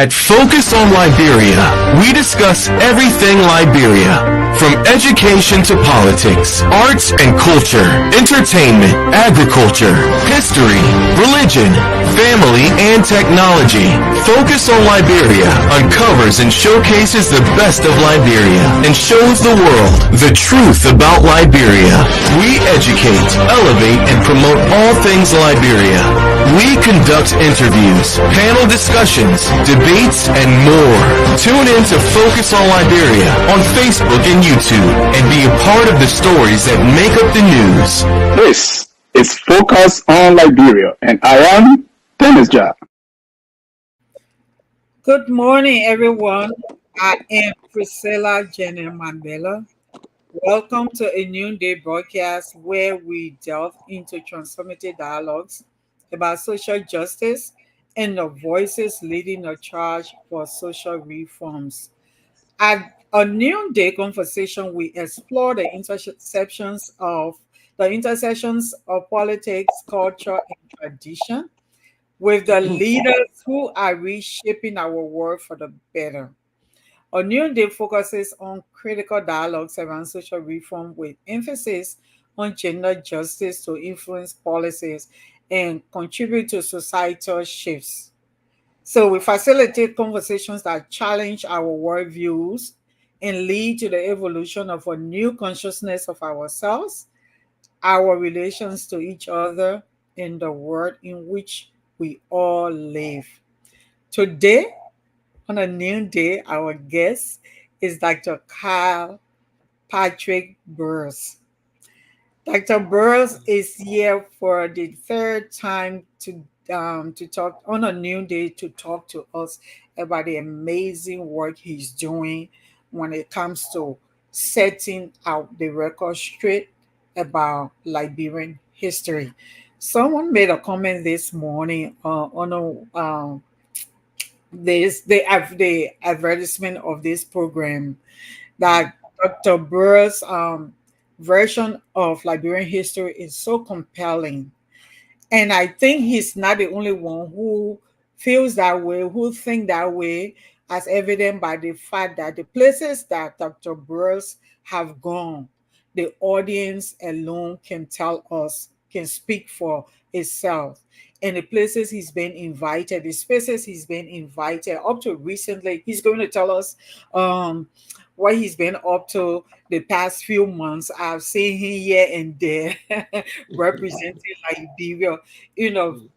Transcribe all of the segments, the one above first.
At Focus on Liberia, we discuss everything Liberia, from education to politics, arts and culture, entertainment, agriculture, history, religion, family, and technology. Focus on Liberia uncovers and showcases the best of Liberia and shows the world the truth about Liberia. We educate, elevate, and promote all things Liberia. We conduct interviews, panel discussions, debates, and more. Tune in to Focus on Liberia on Facebook and YouTube and be a part of the stories that make up the news. This is Focus on Liberia, and I am Dennis Jah. Good morning, everyone. I am Priscilla Mah-Belloh. Welcome to a noonday broadcast where we delve into transformative dialogues about social justice and the voices leading the charge for social reforms. At a noonday conversation, we explore the intersections of politics, culture, and tradition with the leaders who are reshaping our world for the better. Our noonday focuses on critical dialogues around social reform with emphasis on gender justice to influence policies and contribute to societal shifts. So we facilitate conversations that challenge our worldviews and lead to the evolution of a new consciousness of ourselves, our relations to each other, and the world in which we all live. Today, on a new day, our guest is Dr. Kyle Patrick Burrowes. Dr. Burrowes is here for the third time to talk on a new day to talk to us about the amazing work he's doing when it comes to setting out the record straight about Liberian history. Someone made a comment this morning on the advertisement of this program that Dr. Burrowes' version of Liberian history is so compelling. And I think he's not the only one who feels that way, who think that way, as evident by the fact that the places that Dr. Burrowes have gone, the audience alone can tell us, can speak for itself. And the places he's been invited, the spaces he's been invited up to recently, he's going to tell us what he's been up to the past few months. I've seen him here and there representing Liberia,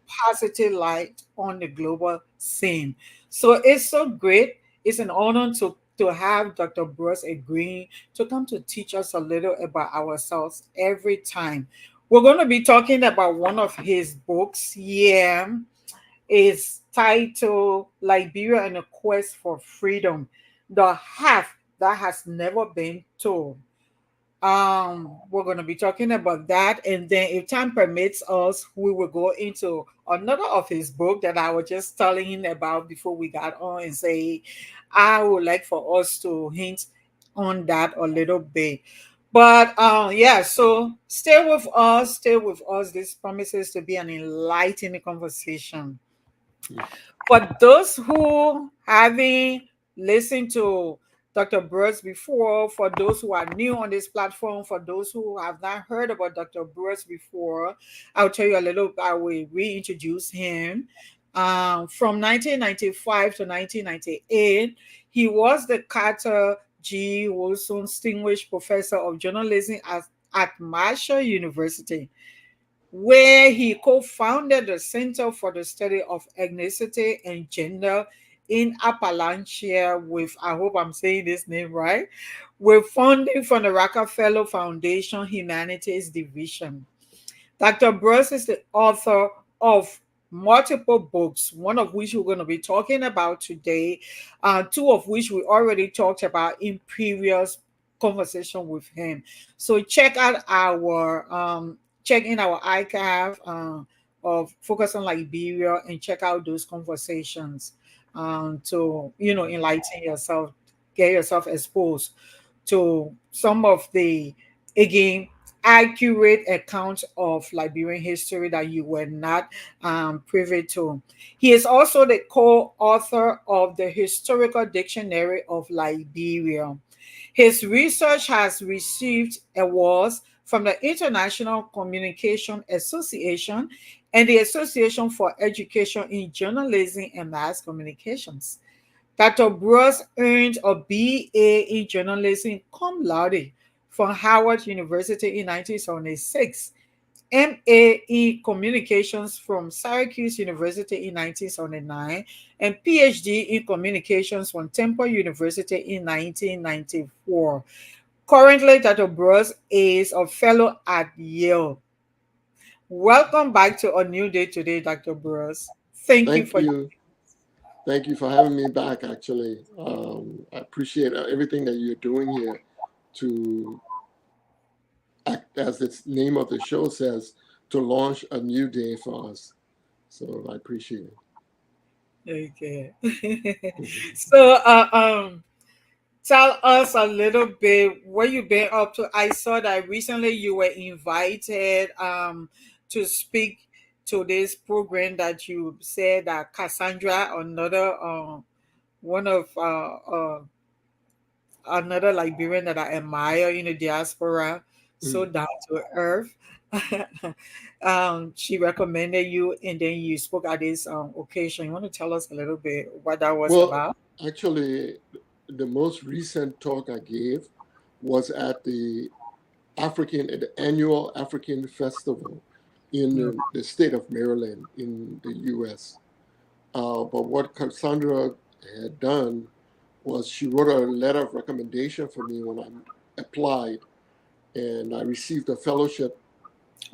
positive light on the global scene. So it's so great. It's an honor to have Dr. Burrowes agreeing to come to teach us a little about ourselves every time. We're going to be talking about one of his books here. It's titled Liberia and a Quest for Freedom, the half that has never been told. We're going to be talking about that, and then if time permits us, we will go into another of his book that I was just telling him about before we got on, and say I would like for us to hint on that a little bit. But so stay with us. This promises to be an enlightening conversation. For those who haven't listened to Dr. Burrowes before, for those who are new on this platform, for those who have not heard about Dr. Burrowes before, I'll tell you a little. I will reintroduce him. From 1995 to 1998, he was the Carter G. Wilson Distinguished Professor of Journalism at Marshall University, where he co-founded the Center for the Study of Ethnicity and Gender in Appalachia with, I hope I'm saying this name right, with funding from the Rockefeller Foundation Humanities Division. Dr. Burrowes is the author of multiple books, one of which we're going to be talking about today, two of which we already talked about in previous conversation with him. So check out our archive of Focus on Liberia and check out those conversations to enlighten yourself, get yourself exposed to some of the, again, accurate account of Liberian history that you were not privy to. He is also the co-author of the Historical Dictionary of Liberia. His research has received awards from the International Communication Association and the Association for Education in Journalism and Mass Communications. Dr. Burrowes earned a BA in journalism cum laude from Howard University in 1976, MA in communications from Syracuse University in 1979, and PhD in communications from Temple University in 1994. Currently, Dr. Burrowes is a fellow at Yale. Welcome back to A New Day today, Dr. Burrowes. Thank you Thank for you. Thank you for having me back, actually. I appreciate everything that you're doing here to act, as the name of the show says, to launch a new day for us. So I appreciate it. Okay. Mhm. So, tell us a little bit what you've been up to. I saw that recently you were invited to speak to this program that you said that Cassandra, another one of another Liberian that I admire in the diaspora, so Mm. down to earth. She recommended you, and then you spoke at this occasion. You want to tell us a little bit what that was Well, about? actually, the most recent talk I gave was at the annual African Festival in No. the state of Maryland in the U.S. But what Cassandra had done was she wrote a letter of recommendation for me when I applied, and I received a fellowship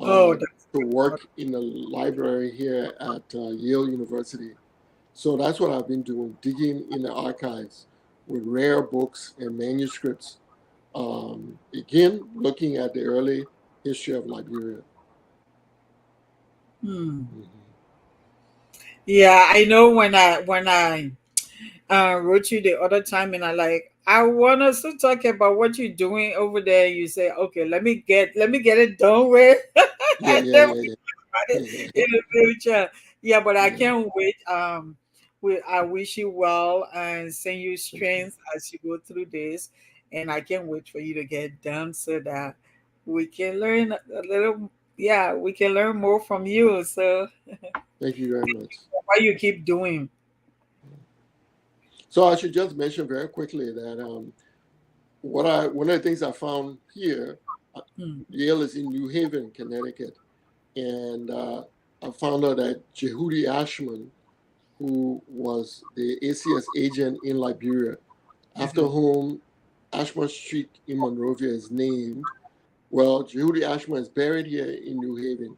Oh, to work in the library here at Yale University. So that's what I've been doing, digging in the archives with rare books and manuscripts. Again, looking at the early history of Liberia. hmm. Mhm. Yeah, I know when I wrote you the other time, and I want us to talk about what you're doing over there. You say, okay, let me get it done with, Yeah, and yeah, then yeah, in yeah. the future. Yeah, but I Yeah, can't wait. I wish you well and send you thank you. strength as you go through this. And I can't wait for you to get done so that we can learn a little. Yeah, we can learn more from you. So Thank you very much. what you keep doing. So I should just mention very quickly that one of the things I found here, uh, Hmm. Yale is in New Haven, Connecticut, and I found out that Jehudi Ashman, who was the ACS agent in Liberia, after Uh-huh. whom Ashman Street in Monrovia is named. Well, Jehudi Ashman is buried here in New Haven.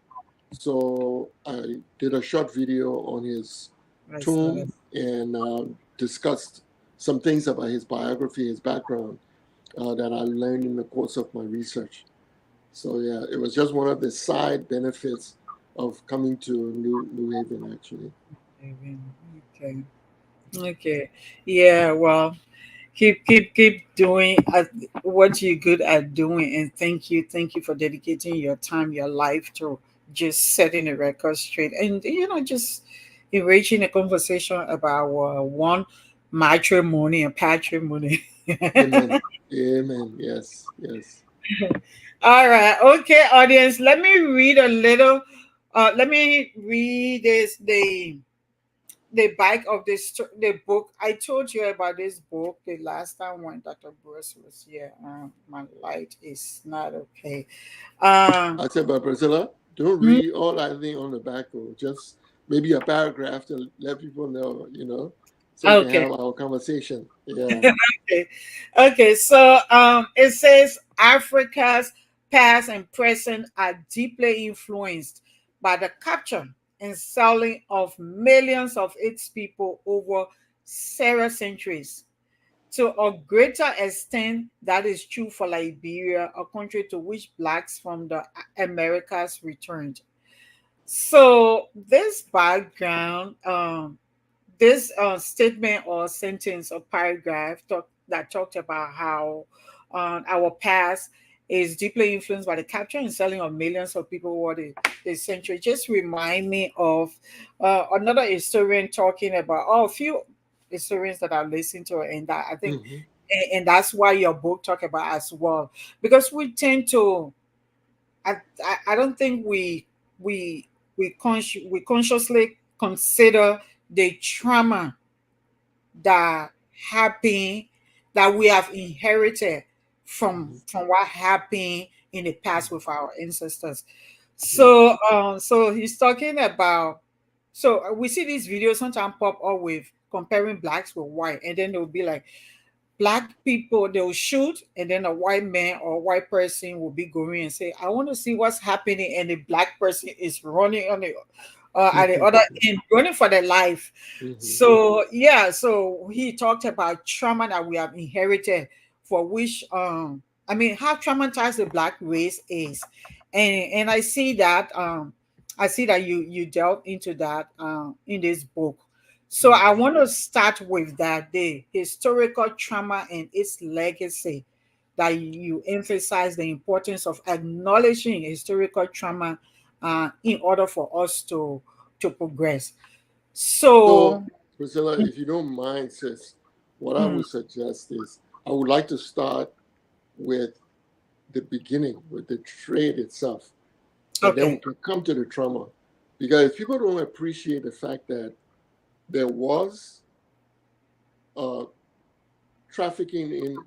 So I did a short video on his I saw that. tomb and discussed some things about his biography, his background that I learned in the course of my research. So yeah, it was just one of the side benefits of coming to New Haven, actually. Okay. Okay. Yeah. Well, keep doing what you're good at doing, and thank you for dedicating your time, your life to just setting the record straight, and just enriching the conversation about one matrimony and patrimony. Amen. Amen. Yes. Yes. All right. Okay, audience. Let me read a little. Let me read the back of the book. I told you about this book the last time when Dr. Bruce was here. My light is not okay. Um, I said, but Priscilla, don't hmm, read all that thing on the back, or just maybe a paragraph to let people know, so we can okay. have our conversation. Yeah. Okay. Okay. So it says Africa's past and present are deeply influenced by the capture and selling of millions of its people over several centuries. To a greater extent, that is true for Liberia, a country to which blacks from the Americas returned. So this background, this statement or sentence or paragraph that talked about how our past is deeply influenced by the capture and selling of millions of people over the century. Just remind me of another historian talking about, a few historians that I've listened to, and that I think, Hmm. and that's why your book talk about as well, because we tend to, I don't think we consciously consider the trauma that happened, that we have inherited from what happened in the past with our ancestors. So so he's talking about, so we see these videos sometimes pop up with comparing blacks with white, and then they'll be like, black people, they'll shoot, and then a white man or white person will be going and say, I want to see what's happening, and the black person is running on the at the other end, running for their life. Hmm. So yeah, so he talked about trauma that we have inherited, for which I mean, how traumatized the black race is. And I see that you delved into that in this book. So I Hmm. want to start with that, the historical trauma and its legacy, that you emphasize the importance of acknowledging historical trauma in order for us to progress. So, So, Priscilla, if you don't mind, sis, what I mm, would suggest is I would like to start with the beginning, with the trade itself, and then we okay. can come to the trauma. Because if people don't appreciate the fact that there was uh, trafficking in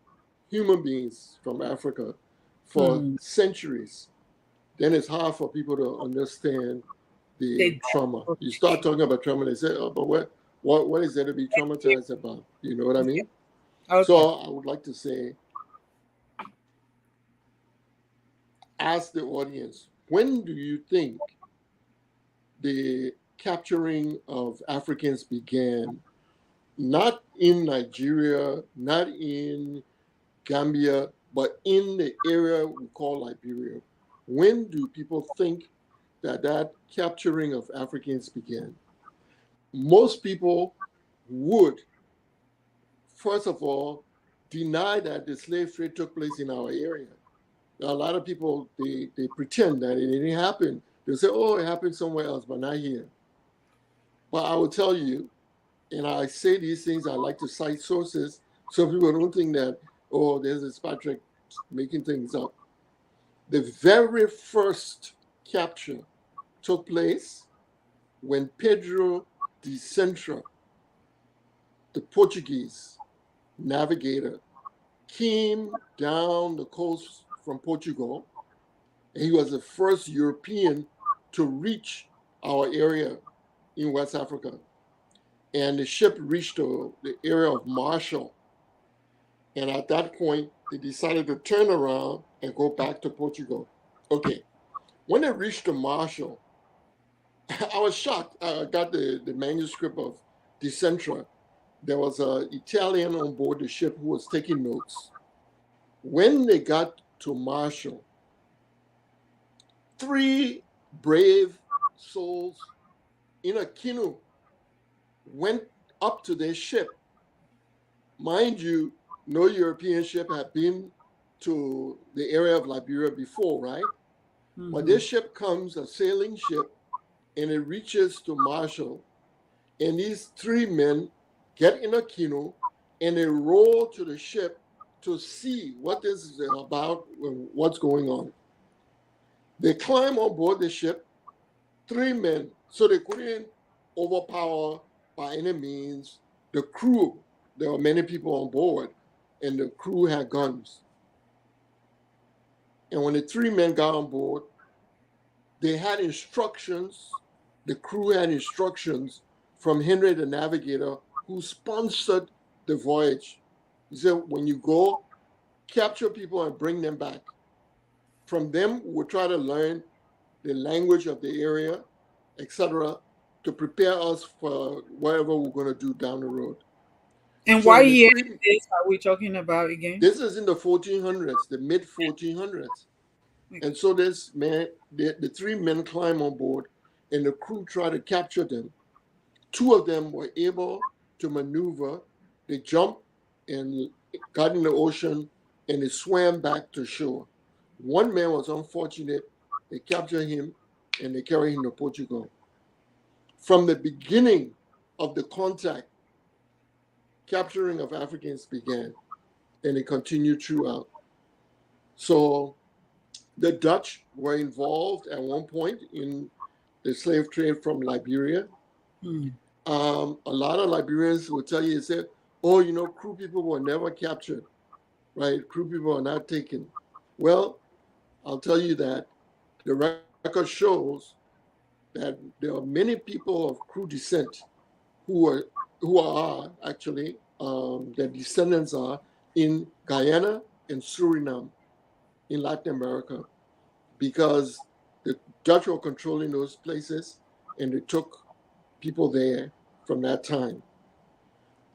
human beings from Africa for Mm, centuries, then it's hard for people to understand the they, trauma. You start okay. talking about trauma, they say, "Oh, but what is there to be traumatized about?" You know what I mean? Okay. So I would like to say, ask the audience, when do you think the capturing of Africans began? Not in Nigeria, not in Gambia, but in the area we call Liberia. When do people think that that capturing of Africans began? Most people would, first of all, deny that the slave trade took place in our area. A lot of people, they pretend that it didn't happen. They'll say, oh, it happened somewhere else, but not here. But I will tell you, and I say these things, I like to cite sources so people don't think that, oh, there's this Patrick making things up. The very first capture took place when Pedro de Centra, the Portuguese navigator, came down the coast from Portugal. And he was the first European to reach our area in West Africa. And the ship reached the area of Marshall. And at that point, they decided to turn around and go back to Portugal. Okay, when they reached the Marshall, I was shocked. I got the manuscript of Decentra. There was an Italian on board the ship who was taking notes. When they got to Marshall, three brave souls in a canoe went up to their ship. Mind you, no European ship had been to the area of Liberia before, right? But Mhm. this ship comes, a sailing ship, and it reaches to Marshall. And these three men get in a canoe and they row to the ship to see what this is about and what's going on. They climb on board the ship, three men, so they couldn't overpower by any means the crew. There were many people on board, and the crew had guns. And when the three men got on board, they had instructions, the crew had instructions from Henry the Navigator, who sponsored the voyage. He said, when you go, capture people and bring them back. From them, we'll try to learn the language of the area, etc., to prepare us for whatever we're going to do down the road. And So what when the year three, is this are we talking about again? this is in the 1400s, the mid 1400s. And so this man, the three men climb on board, and the crew try to capture them. Two of them were able to maneuver. They jumped and got in the ocean, and they swam back to shore. One man was unfortunate. They captured him and they carried him to Portugal. From the beginning of the contact, capturing of Africans began, and it continued throughout. So the Dutch were involved at one point in the slave trade from Liberia. A lot of Liberians will tell you, they say, oh, you know, Kru people were never captured, right? Kru people are not taken. Well, I'll tell you that the record shows that there are many people of Kru descent who are actually, their descendants are in Guyana and Suriname in Latin America, because the Dutch were controlling those places and they took people there from that time.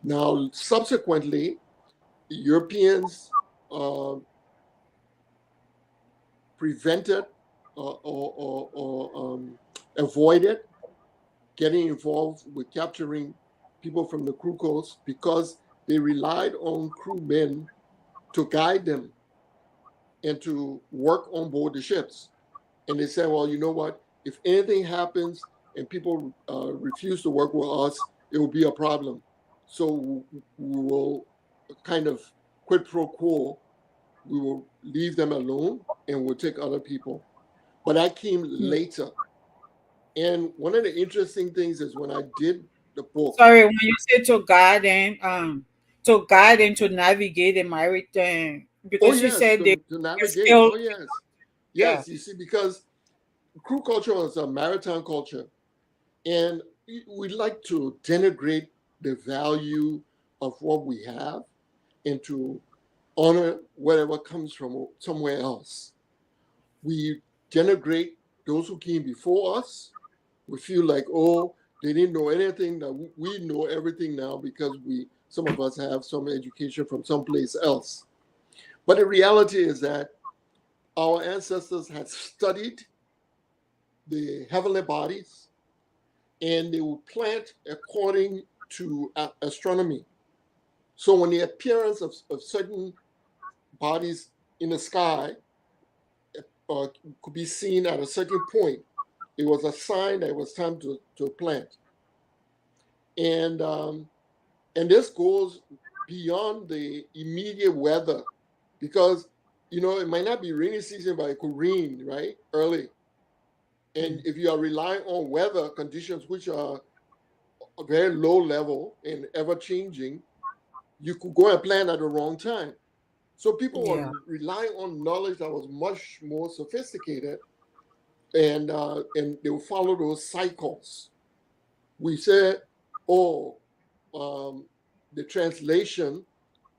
Now, subsequently, Europeans prevented or avoided getting involved with capturing people from the Kru coast because they relied on crewmen to guide them and to work on board the ships. And they said, well, you know what? If anything happens and people refuse to work with us, it will be a problem. So we will kind of quid pro quo. We will leave them alone and we'll take other people. But that came later. And one of the interesting things is when I did the book. Sorry, when you say to guide and to navigate the maritime, because you said to navigate. still, Yes. You see, because Kru culture was a maritime culture, and we like to denigrate the value of what we have and to honor whatever comes from somewhere else. We denigrate those who came before us. We feel like, oh, they didn't know anything, that we know everything now because some of us have some education from someplace else. But the reality is that our ancestors had studied the heavenly bodies and they would plant according to astronomy. So when the appearance of certain bodies in the sky could be seen at a certain point, it was a sign that it was time to plant. And this goes beyond the immediate weather, because it might not be rainy season, but it could rain right early. And if you are relying on weather conditions, which are a very low level and ever changing, you could go and plant at the wrong time. So people were relying on knowledge that was much more sophisticated, and they will follow those cycles. We said, the translation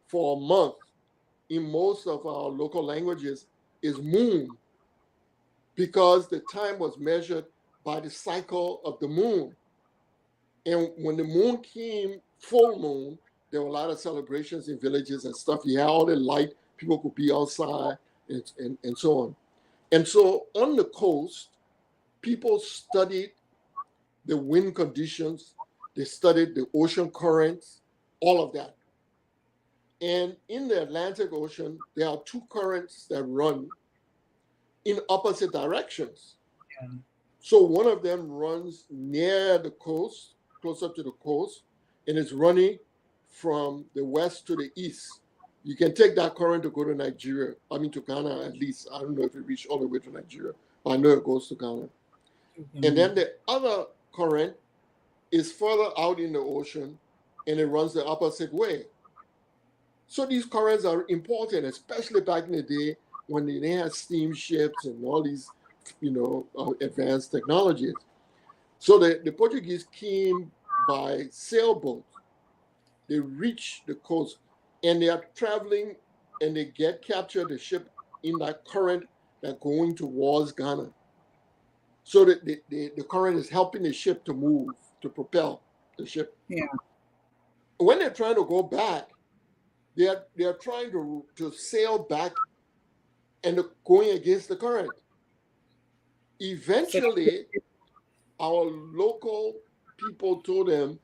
for a month in most of our local languages is moon, because the time was measured by the cycle of the moon. And when the moon came, full moon, there were a lot of celebrations in villages and stuff. You had all the light, people could be outside and so on. And so on the coast, people studied the wind conditions, they studied the ocean currents, all of that. And in the Atlantic Ocean, there are two currents that run in opposite directions. Yeah. So one of them runs near the coast, closer to the coast, and it's running from the west to the east. You can take that current to go to Nigeria. To Ghana at least. I don't know if it reached all the way to Nigeria, but I know it goes to Ghana. Mm-hmm. And then the other current is further out in the ocean, and it runs the opposite way. So these currents are important, especially back in the day when they had steamships and all these, advanced technologies. So the Portuguese came by sailboat. They reach the coast, and they are traveling, and they capture the ship in that current that's going towards Ghana. So the current is helping the ship to move, to propel the ship. Yeah. When they're trying to go back, they are trying to sail back, and they're going against the current. Eventually, our local people told them,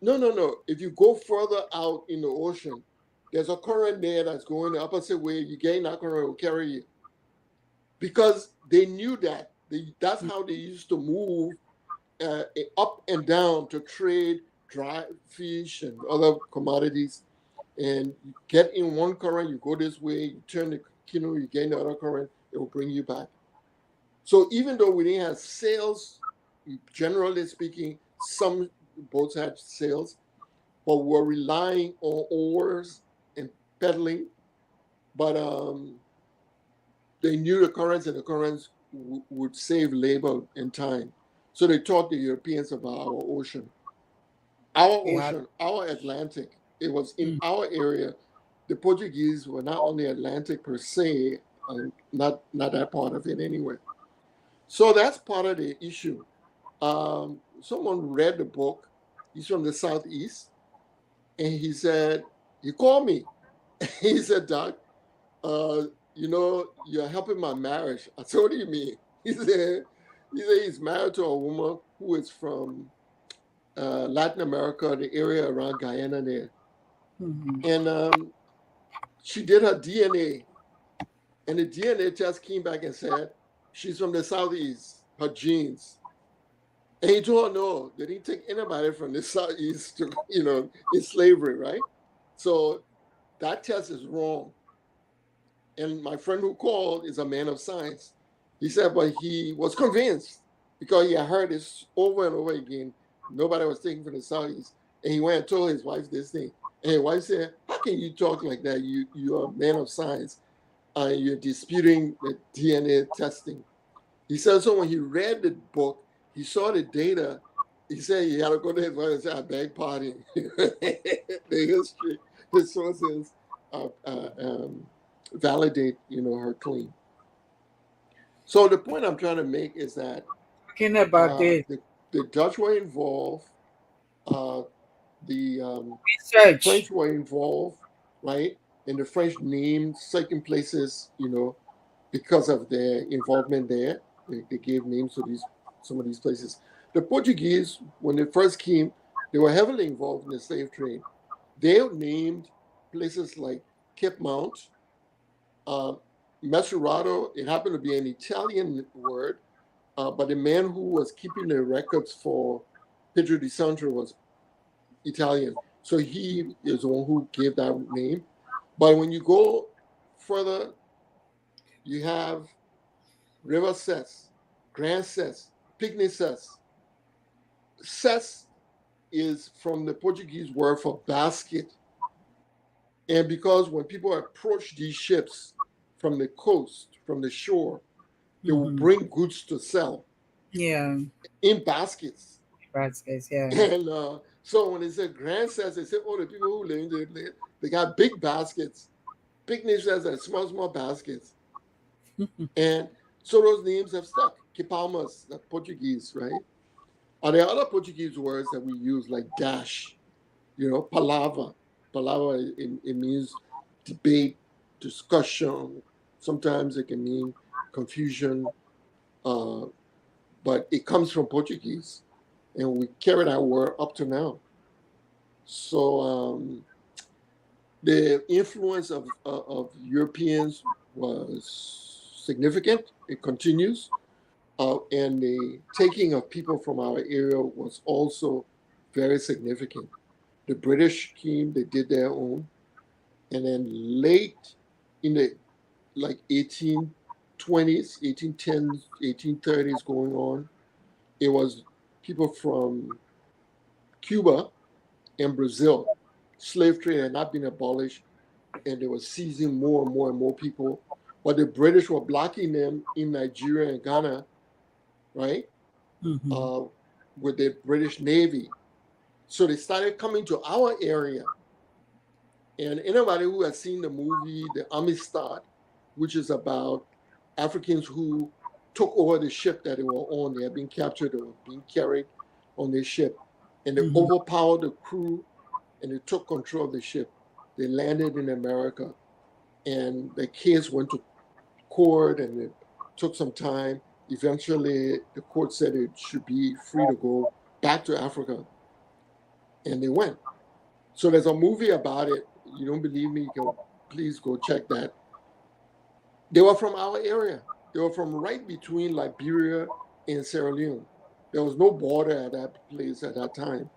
no. If you go further out in the ocean, there's a current there that's going the opposite way. You gain that current, will carry you. because they knew that. That's how they used to move up and down to trade dry fish and other commodities. And you get in one current, you go this way, you turn the canoe, you get in the other current, it will bring you back. So even though we didn't have sails, generally speaking, some boats had sails, but we're relying on oars and pedaling. But they knew the currents, and the currents would save labor and time. So they taught the Europeans about our ocean. Our ocean, our Atlantic, it was in our area. The Portuguese were not on the Atlantic per se, not that part of it anyway. So that's part of the issue. Someone read the book. He's from the Southeast. And he said, he called me. He said, Doc, you're helping my marriage. I said, what do you mean? He said he's married to a woman who is from Latin America, the area around Guyana there. And she did her DNA. And the DNA test came back and said, she's from the Southeast, her genes. And he told her, no, they didn't take anybody from the Southeast to, in slavery, right? So that test is wrong. And my friend who called is a man of science. He said, but he was convinced because he had heard this over and over again. Nobody was taken from the Southeast. And he went and told his wife this thing. And his wife said, how can you talk like that? You're a man of science. You're disputing the DNA testing. He said, so when he read the book, he saw the data. He said he had to go to his wife and say, I beg pardon. The history, the sources validate, her claim. So the point I'm trying to make is that the Dutch were involved, the French were involved, right? And the French named certain places, because of their involvement there. They gave names to some of these places. The Portuguese, when they first came, they were heavily involved in the slave trade. They named places like Cape Mount, Mesurado. It happened to be an Italian word, but the man who was keeping the records for Pedro de Sancho was Italian. So he is the one who gave that name. But when you go further, you have River Cess, Grand Cess, Picnic Cess. Cess is from the Portuguese word for basket. And because when people approach these ships from the coast, from the shore, they will bring goods to sell. Yeah. In baskets. Baskets, yeah. And so when they say Grand Cess, they say, oh, the people who live there, they got big baskets. Picnic Cess are small baskets. And so those names have stuck. Kipalmas, that's Portuguese, right? Are there other Portuguese words that we use like dash? Palavra. Palavra, it means debate, discussion. Sometimes it can mean confusion. But it comes from Portuguese. And we carry that word up to now. So the influence of Europeans was significant. It continues. And the taking of people from our area was also very significant. The British came, they did their own. And then late in the 1820s, 1810s, 1830s going on, it was people from Cuba and Brazil. Slave trade had not been abolished, and they were seizing more and more and more people. But the British were blocking them in Nigeria and Ghana, right? With the British Navy. So they started coming to our area. And anybody who has seen the movie, The Amistad, which is about Africans who took over the ship that they were on, they had been captured, they were being carried on this ship. And they overpowered the crew and they took control of the ship. They landed in America. And the case went to court and it took some time. Eventually, the court said it should be free to go back to Africa. And they went. So there's a movie about it. You don't believe me? You can please go check that. They were from our area. They were from right between Liberia and Sierra Leone. There was no border at that place at that time.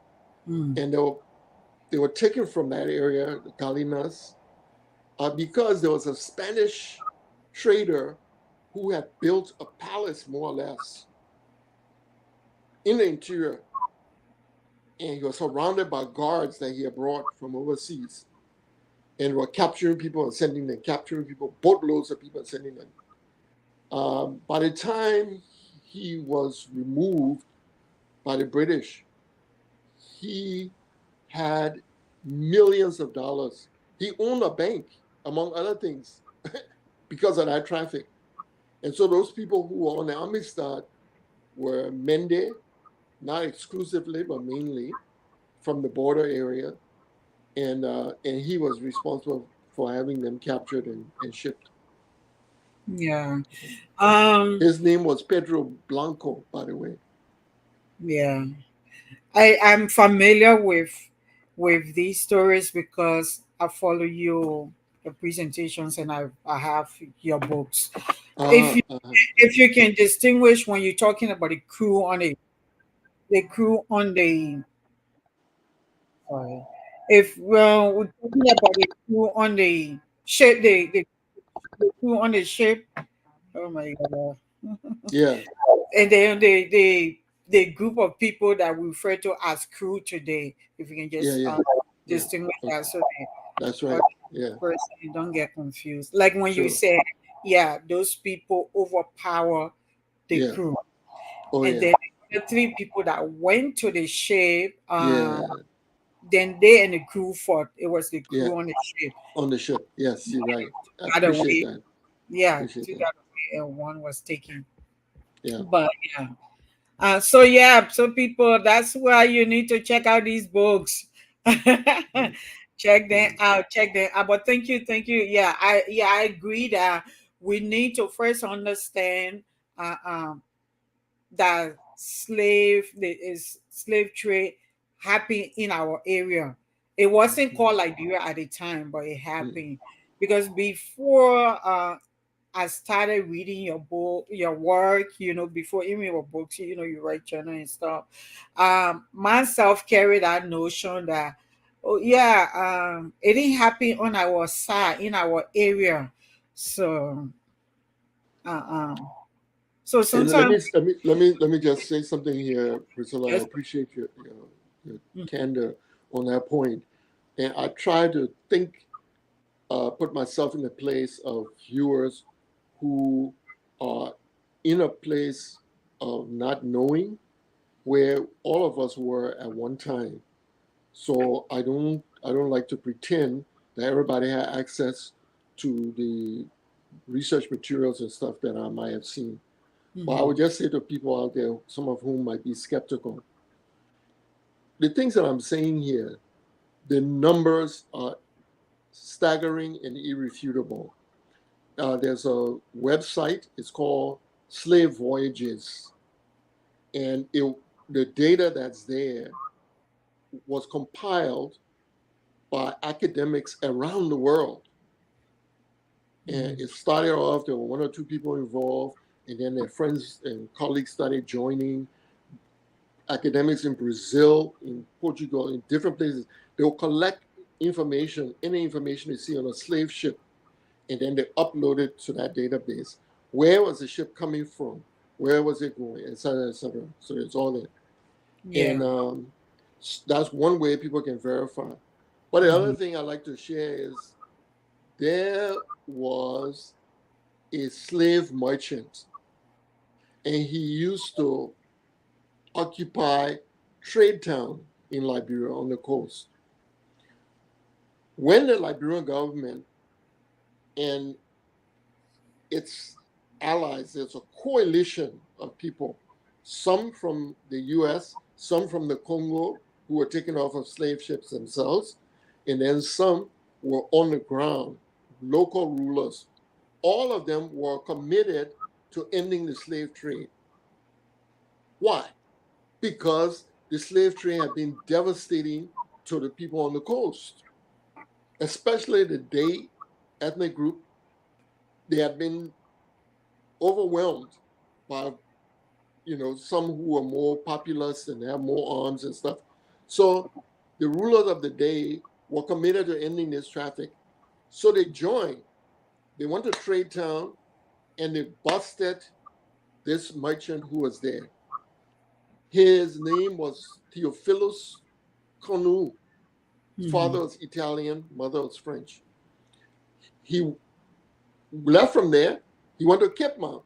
Mm. And they were taken from that area, the Galinas, because there was a Spanish trader who had built a palace, more or less, in the interior. And he was surrounded by guards that he had brought from overseas. And were capturing people and sending them, capturing people, boatloads of people and sending them. By the time he was removed by the British, he had millions of dollars. He owned a bank, among other things, because of that traffic. And so those people who were on the Amistad were Mende, not exclusively, but mainly from the border area. And he was responsible for having them captured and shipped. Yeah. His name was Pedro Blanco, by the way. Yeah. I'm familiar with these stories because I follow your presentations and I have your books. If you, if you can distinguish when you're talking about the crew on the crew on the sorry, if well we're talking about the crew on the ship, the crew on the ship. Oh my god! Yeah, And then the group of people that we refer to as crew today. If you can yeah, just yeah, yeah. distinguish Okay. that so That's the right. Yeah, person don't get confused. Like when you sure. said, yeah, those people overpower the Yeah. crew, Oh, and yeah. then the three people that went to the ship, Yeah, then they and the crew fought. It was the yeah. crew on the ship. On the ship. Yes, you're right. I Got appreciate away. that. Yeah, Appreciate two that. got away and one was taken. Yeah. But yeah. So yeah, so people, that's why you need to check out these books. Check them out, check them out. But thank you. I agree that we need to first understand uh, um, that slave trade happened in our area. It wasn't called Liberia at the time, but it happened because before I started reading your book, your work, before even your books, you write journal and stuff. Myself carried that notion that, oh yeah, it didn't happen on our side, in our area. So, uh, um, so And let me sometimes, let me just say something here, Priscilla. I yes, appreciate your candor on that point. And I try to think, put myself in the place of viewers who are in a place of not knowing where all of us were at one time. So I don't like to pretend that everybody had access to the research materials and stuff that I might have seen. But I would just say to people out there, some of whom might be skeptical, the things that I'm saying here, the numbers are staggering and irrefutable. There's a website, it's called Slave Voyages, and the data that's there was compiled by academics around the world. And it started off, there were one or two people involved, and then their friends and colleagues started joining. Academics in Brazil, in Portugal, in different places, they will collect information, any information they see on a slave ship, and then they upload it to that database. Where was the ship coming from? Where was it going? Et cetera, et cetera. So it's all there. yeah, And that's one way people can verify. But the other thing I like to share is there was a slave merchant, and he used to occupy Trade Town in Liberia on the coast. When the Liberian government and its allies, there's a coalition of people, some from the US, some from the Congo, who were taken off of slave ships themselves, and then some were on the ground, local rulers. All of them were committed to ending the slave trade. Why? Because the slave trade had been devastating to the people on the coast, especially the Day ethnic group. They had been overwhelmed by, some who are more populous and have more arms and stuff. So the rulers of the day were committed to ending this traffic. So they joined. They went to Trade Town and they busted this merchant who was there. His name was Theophilus Conu. His father was Italian, mother was French. He left from there. He went to Cape Mount.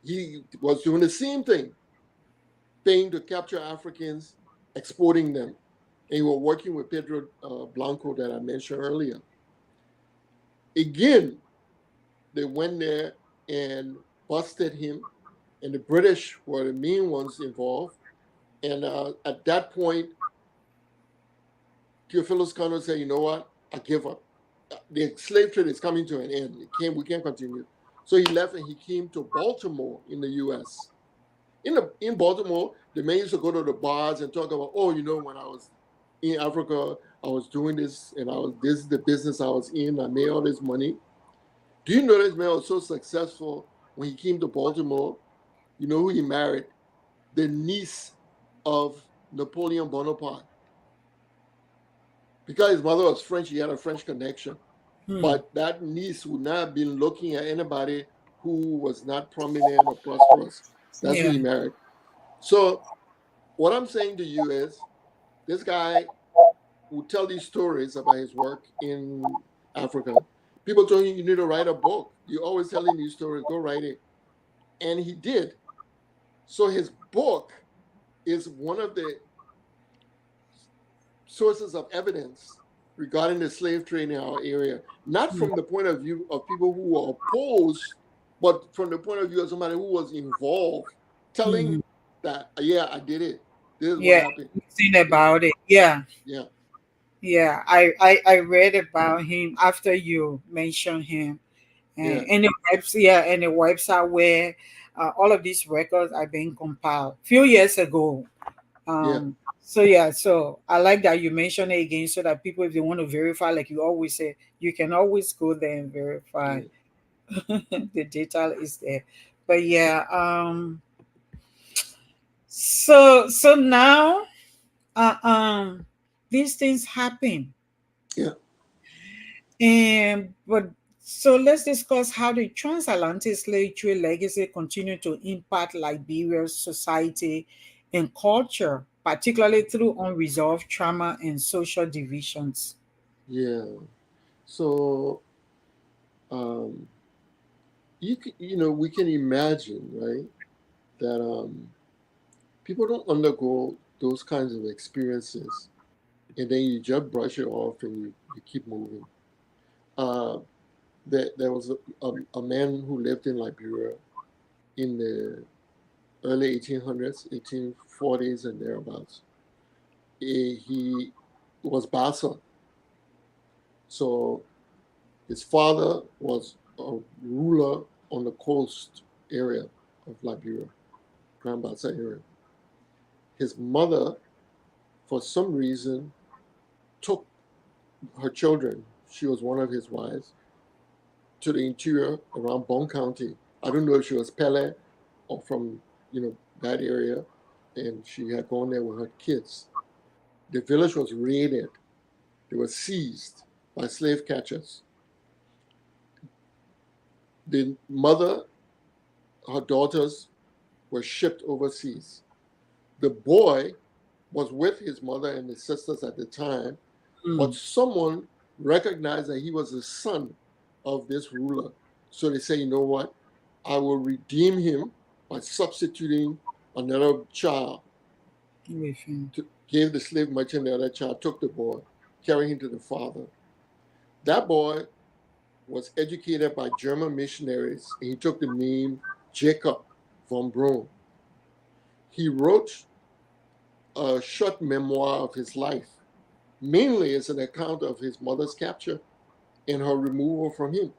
He was doing the same thing, paying to capture Africans, exporting them. And he was working with Pedro Blanco that I mentioned earlier. Again, they went there and busted him, and the British were the main ones involved. And at that point, Theophilus Cano said, "You know what? I give up. The slave trade is coming to an end. We can't continue." So he left and he came to Baltimore in the U.S. In Baltimore, the men used to go to the bars and talk about, when I was in Africa, I was doing this, and this is the business I was in. I made all this money. Do you know this man was so successful when he came to Baltimore? You know who he married? The niece of Napoleon Bonaparte. Because his mother was French, he had a French connection. But that niece would not have been looking at anybody who was not prominent or prosperous. That's who he married. So what I'm saying to you is, this guy would tell these stories about his work in Africa. People told him, you need to write a book. You're always telling these stories, go write it. And he did. So his book is one of the sources of evidence regarding the slave trade in our area, not from the point of view of people who were opposed, but from the point of view of somebody who was involved, telling that, yeah, I did it. This is what happened. Seen about it. Yeah. Yeah. Yeah. I read about him after you mentioned him. And the website where all of these records are being compiled a few years ago. So I like that you mentioned it again, so that people, if they want to verify, like you always say, you can always go there and verify. The data is there. But so now these things happen. So let's discuss how the transatlantic slave trade legacy continued to impact Liberia's society and culture, particularly through unresolved trauma and social divisions. Yeah. So, we can imagine, right, that people don't undergo those kinds of experiences, and then you just brush it off and you keep moving. There was a man who lived in Liberia in the early 1800s, 1840s and thereabouts. He was Bassa. So his father was a ruler on the coast area of Liberia, Grand Bassa area. His mother, for some reason, took her children, she was one of his wives, to the interior around Bon County. I don't know if she was Pele or from, that area, and she had gone there with her kids. The village was raided. They were seized by slave catchers. The mother, her daughters were shipped overseas. The boy was with his mother and his sisters at the time, but someone recognized that he was the son of this ruler. So they say, you know what? I will redeem him by substituting another child. Gave the slave merchant the other child, took the boy, carried him to the father. That boy was educated by German missionaries, and he took the name Jacob von Burrowes. He wrote a short memoir of his life, mainly as an account of his mother's capture and her removal from him.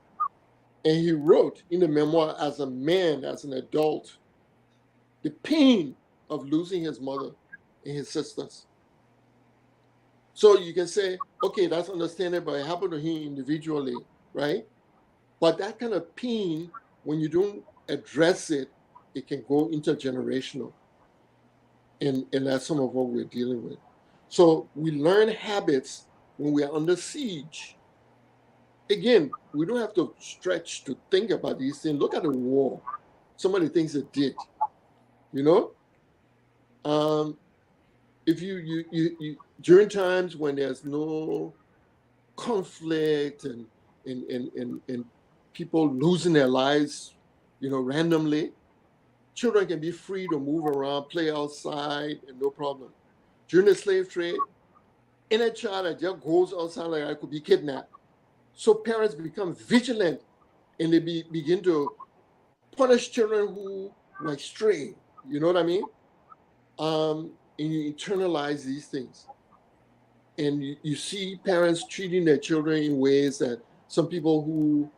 And he wrote in the memoir, as a man, as an adult, the pain of losing his mother and his sisters. So you can say, okay, that's understandable. It happened to him individually, right? But that kind of pain, when you don't address it, it can go intergenerational. And that's some of what we're dealing with. So we learn habits when we are under siege. Again, we don't have to stretch to think about these things. Look at the war. Some of the things it did, you know. If you during times when there's no conflict and people losing their lives, randomly, children can be free to move around, play outside, and no problem. During the slave trade, any child that just goes outside like that could be kidnapped. So parents become vigilant and they begin to punish children who like stray. You know what I mean? And you internalize these things. And you see parents treating their children in ways that some people who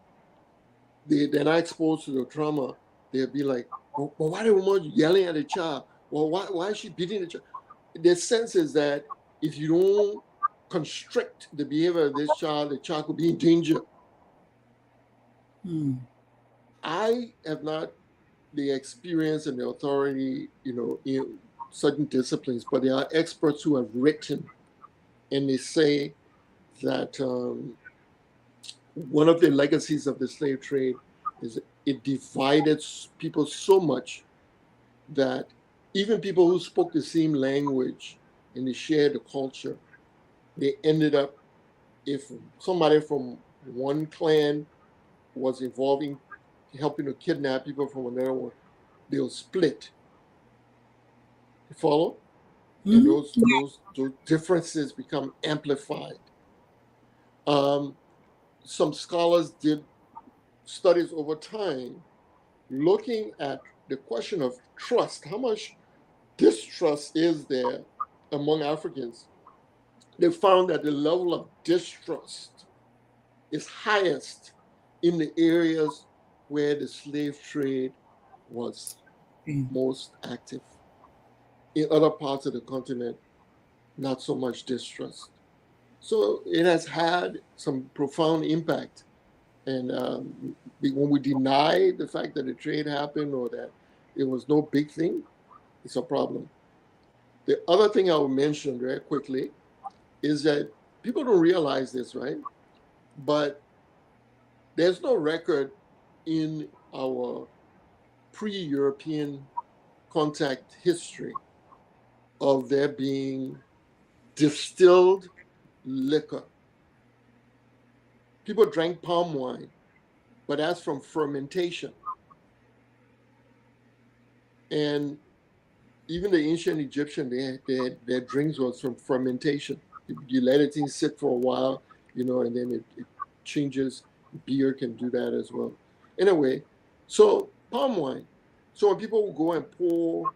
they're not exposed to the trauma, they'll be like, well, why are the woman yelling at the child? Well, why is she beating the child? Their sense is that if you don't constrict the behavior of this child, the child could be in danger. I have not the experience and the authority, in certain disciplines, but there are experts who have written, and they say that one of the legacies of the slave trade is it divided people so much that even people who spoke the same language and they shared the culture, they ended up, if somebody from one clan was involved in helping to kidnap people from another one, they'll split. You follow? And those differences become amplified. Some scholars did studies over time looking at the question of trust. How much distrust is there among Africans? They found that the level of distrust is highest in the areas where the slave trade was most active. In other parts of the continent, not so much distrust. So it has had some profound impact. And when we deny the fact that the trade happened or that it was no big thing, it's a problem. The other thing I will mention very quickly is that people don't realize this, right? But there's no record in our pre-European contact history of there being distilled liquor. People drank palm wine, but that's from fermentation. And even the ancient Egyptian, their drinks was from fermentation. You let it sit for a while, and then it changes. Beer can do that as well. Anyway, so palm wine. So when people would go and pour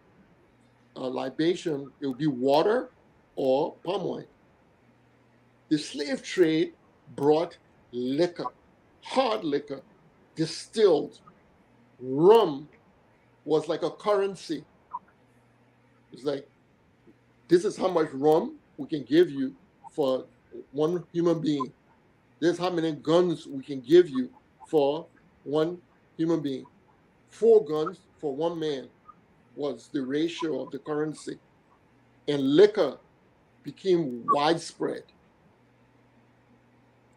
a libation, it would be water or palm wine. The slave trade brought liquor, hard liquor, distilled. Rum was like a currency. It's like, this is how much rum we can give you for one human being. This is how many guns we can give you for one human being. 4 guns for one man was the ratio of the currency. And liquor became widespread.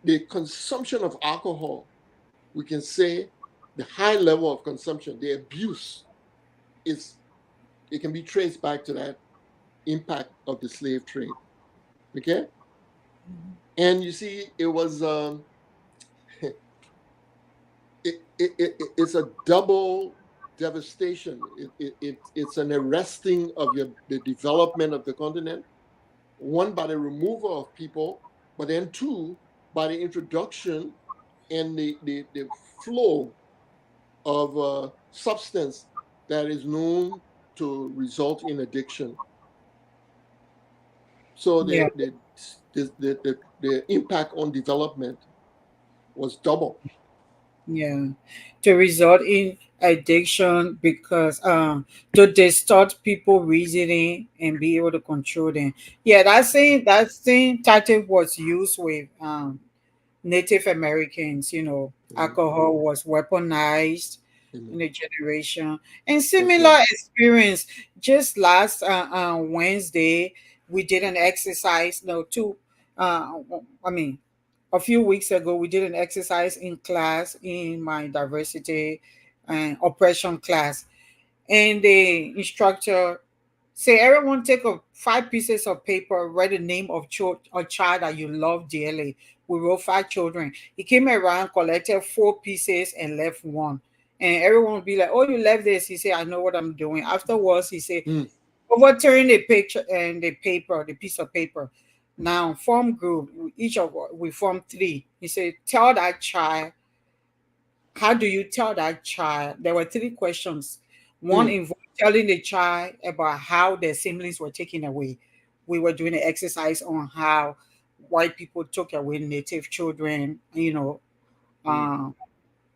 The consumption of alcohol, we can say the high level of consumption, the abuse, it can be traced back to that impact of the slave trade. Okay? And you see, it was it's a double devastation. It's an arresting of the development of the continent. One, by the removal of people, but then 2, by the introduction and the flow of substance that is known to result in addiction. So the impact on development was double. Yeah, to result in addiction because to distort people reasoning and be able to control them. Yeah, that same tactic was used with Native Americans. Alcohol was weaponized in Amen. the generation. And That's similar right. experience. Just last Wednesday, we did an exercise. No, two. I mean, a few weeks ago, we did an exercise in class in my diversity and oppression class, and the instructor say, everyone take a 5 pieces of paper, write the name of a child that you love dearly. We wrote 5 children. He came around, collected 4 pieces and left one. And everyone would be like, oh, you left this. He said, I know what I'm doing. Afterwards, he said, Mm, overturn the picture and the paper, the piece of paper. Now form group, each of we form three. He said, tell that child, how do you tell that child? There were 3 questions. One mm, involved telling the child about how their siblings were taken away. We were doing an exercise on how white people took away native children, mm, uh,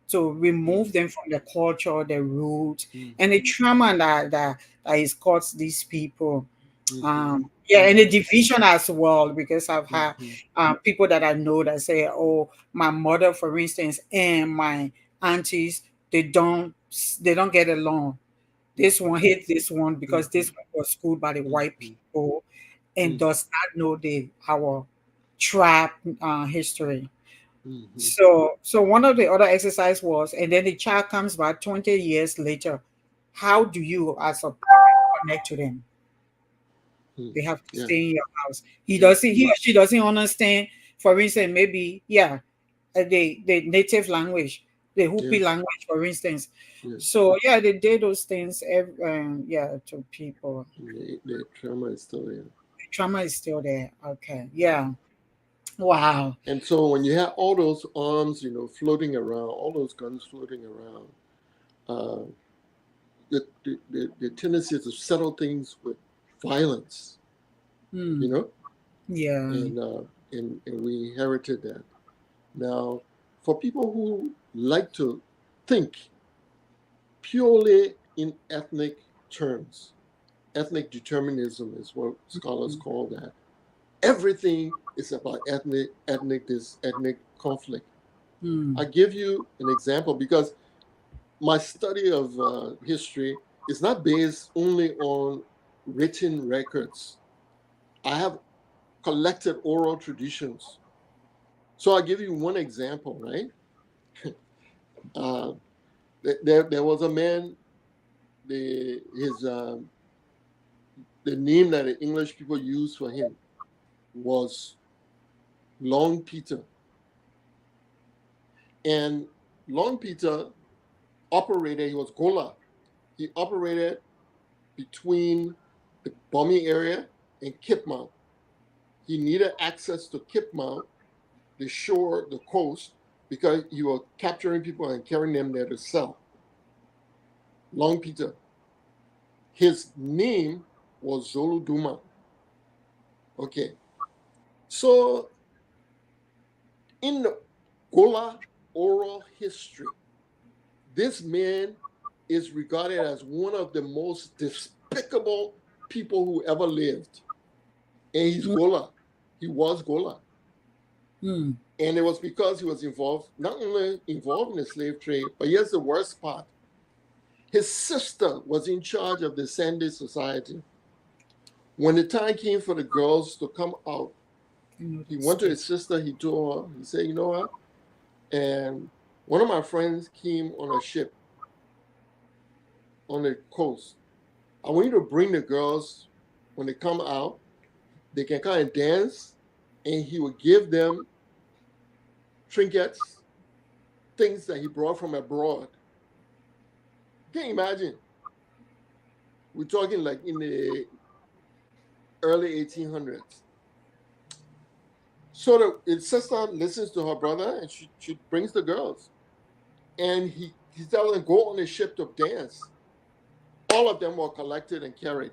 to mm, remove them from the culture, the roots, mm, and the trauma that is caused these people. mhm, Yeah, and the mhm, division as well, because I've had mhm, people that I know that say, "Oh, my mother, for instance, and my aunties, they don't get along. This mhm, one hates this one because mhm, this one was schooled by the white mhm, people and mhm, does not know the our tribe history." mhm, So one of the other exercise was, and then the child comes back 20 years later. How do you, as a parent, connect to them? mm. They have to Yeah, stay in your house. yeah, He or she doesn't understand. For instance, maybe the native language, the yeah, Hopi language, for instance. yeah. So yeah, they did those things. To people. The trauma is still there. Trauma is still there. Okay, yeah. Wow. And so when you have all those arms, floating around, all those guns floating around, uh, the tendency is to settle things with violence, you Hmm. know, Yeah. and we inherited that. Now, for people who like to think purely in ethnic terms, ethnic determinism is what scholars call that. Everything is about ethnic conflict. Hmm. I give you an example because my study of history is not based only on written records. I have collected oral traditions. So I'll give you one example, right? Uh, there was a man, the name that the English people used for him was Long Peter. And Long Peter he was Gola. He operated between the Bombay area and Kipmount. He needed access to Kipmount, the shore, the coast, because he was capturing people and carrying them there to sell. Long Peter. His name was Zolu Duma. Okay. So in the Gola oral history, this man is regarded as one of the most despicable people who ever lived. And he's Gola. He was Gola. Hmm. And it was because he was not only involved in the slave trade, but here's the worst part. His sister was in charge of the Sunday Society. When the time came for the girls to come out, he went to his sister, he told her, he said, you know what? And one of my friends came on a ship on the coast. I want you to bring the girls when they come out, they can kind of dance, and he would give them trinkets, things that he brought from abroad. Can you imagine? We're talking like in the early 1800s. So his sister listens to her brother and she brings the girls. And he tells them, go on the ship to dance. All of them were collected and carried.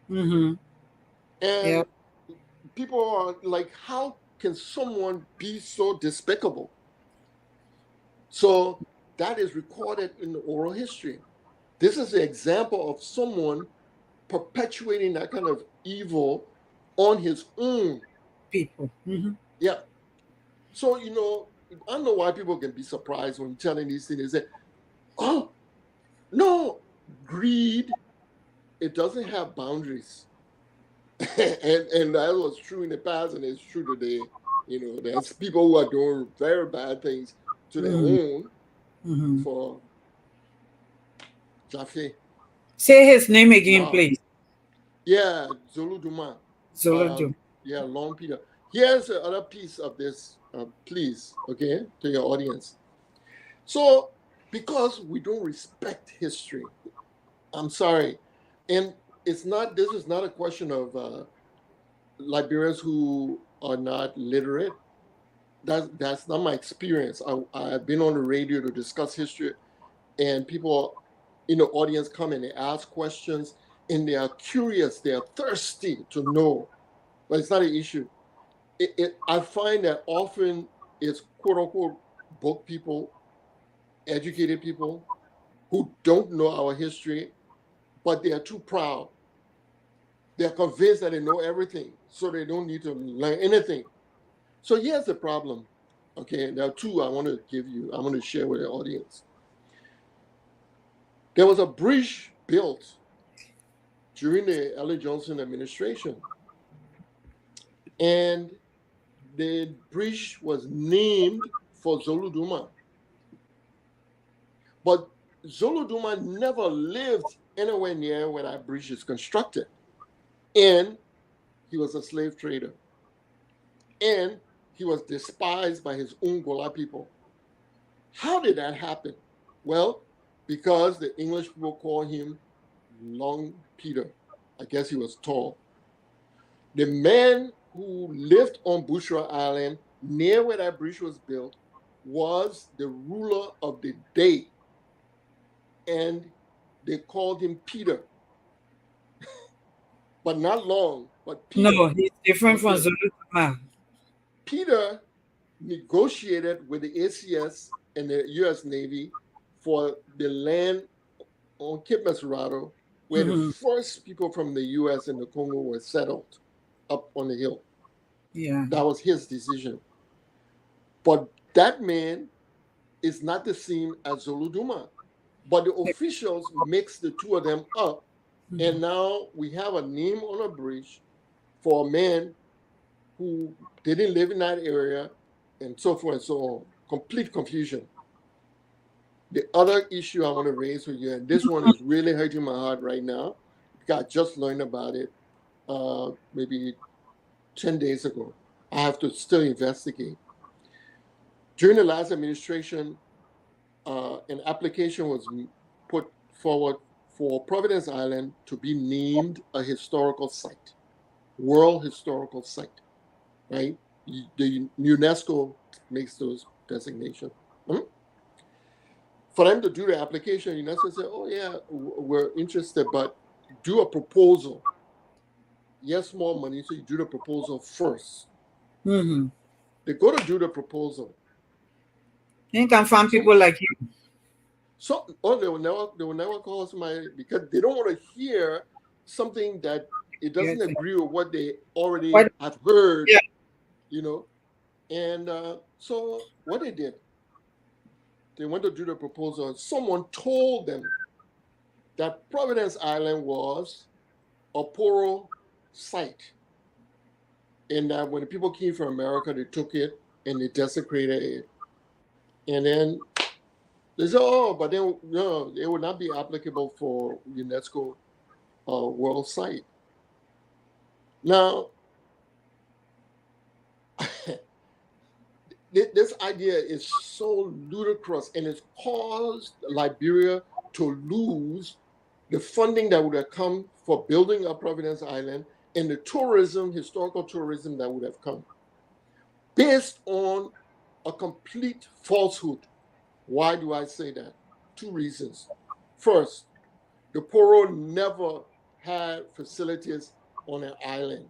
Mm-hmm. And Yep. people are like, how can someone be so despicable? So that is recorded in the oral history. This is an example of someone perpetuating that kind of evil on his own. People. Mm-hmm. Yeah. So, I don't know why people can be surprised when telling these things. They say, Oh, no, greed, it doesn't have boundaries. and that was true in the past and it's true today. There's people who are doing very bad things to their own for Jaffe. Say his name again, Wow. please. Yeah, Zulu Duma. Zolodo. Yeah, Long Peter. Here's another piece of this, please, okay, to your audience. So, because we don't respect history, I'm sorry, and this is not a question of Liberians who are not literate. That's not my experience. I've been on the radio to discuss history, and people in the audience come and they ask questions, and they are curious, they are thirsty to know, but it's not an issue. I find that often it's quote unquote book people, educated people who don't know our history, but they are too proud. They're convinced that they know everything, so they don't need to learn anything. So here's the problem. Okay, there are two I want to share with the audience. There was a bridge built during the Ella Johnson administration, and the bridge was named for Zulu Duma. But Zulu Duma never lived anywhere near where that bridge is constructed. And he was a slave trader. And he was despised by his own Gola people. How did that happen? Well, because the English people call him Long Peter. I guess he was tall. The man who lived on Bushra Island, near where that bridge was built, was the ruler of the day. And they called him Peter. But not long, but Peter. No, he's different from Zulu. Peter negotiated with the ACS and the U.S. Navy for the land on Cape Mesurado, where the first people from the U.S. and the Congo were settled up on the hill. Yeah. That was his decision. But that man is not the same as Zulu Duma. But the officials mixed the two of them up, and now we have a name on a bridge for a man who didn't live in that area, and so forth and so on. Complete confusion. The other issue I want to raise with you, and this one is really hurting my heart right now, because I just learned about it maybe 10 days ago. I have to still investigate. During the last administration, an application was put forward for Providence Island to be named a historical site, World Historical Site, right? The UNESCO makes those designations. For them to do the application, UNESCO said, oh yeah, we're interested, but do a proposal. Yes, more money, so you do the proposal first. They go to do the proposal. You can find people like you. So, they will never call somebody because they don't want to hear something that it doesn't agree with what they already have heard, And so what they did, they went to do the proposal, and someone told them that Providence Island was a Poro site, and that when the people came from America, they took it and they desecrated it. And then they said, oh, but then no, it would not be applicable for UNESCO World Site. Now, this idea is so ludicrous, and it's caused Liberia to lose the funding that would have come for building up Providence Island and the tourism, historical tourism that would have come, based on a complete falsehood. Why do I say that? Two reasons. First, the Poro never had facilities on an island.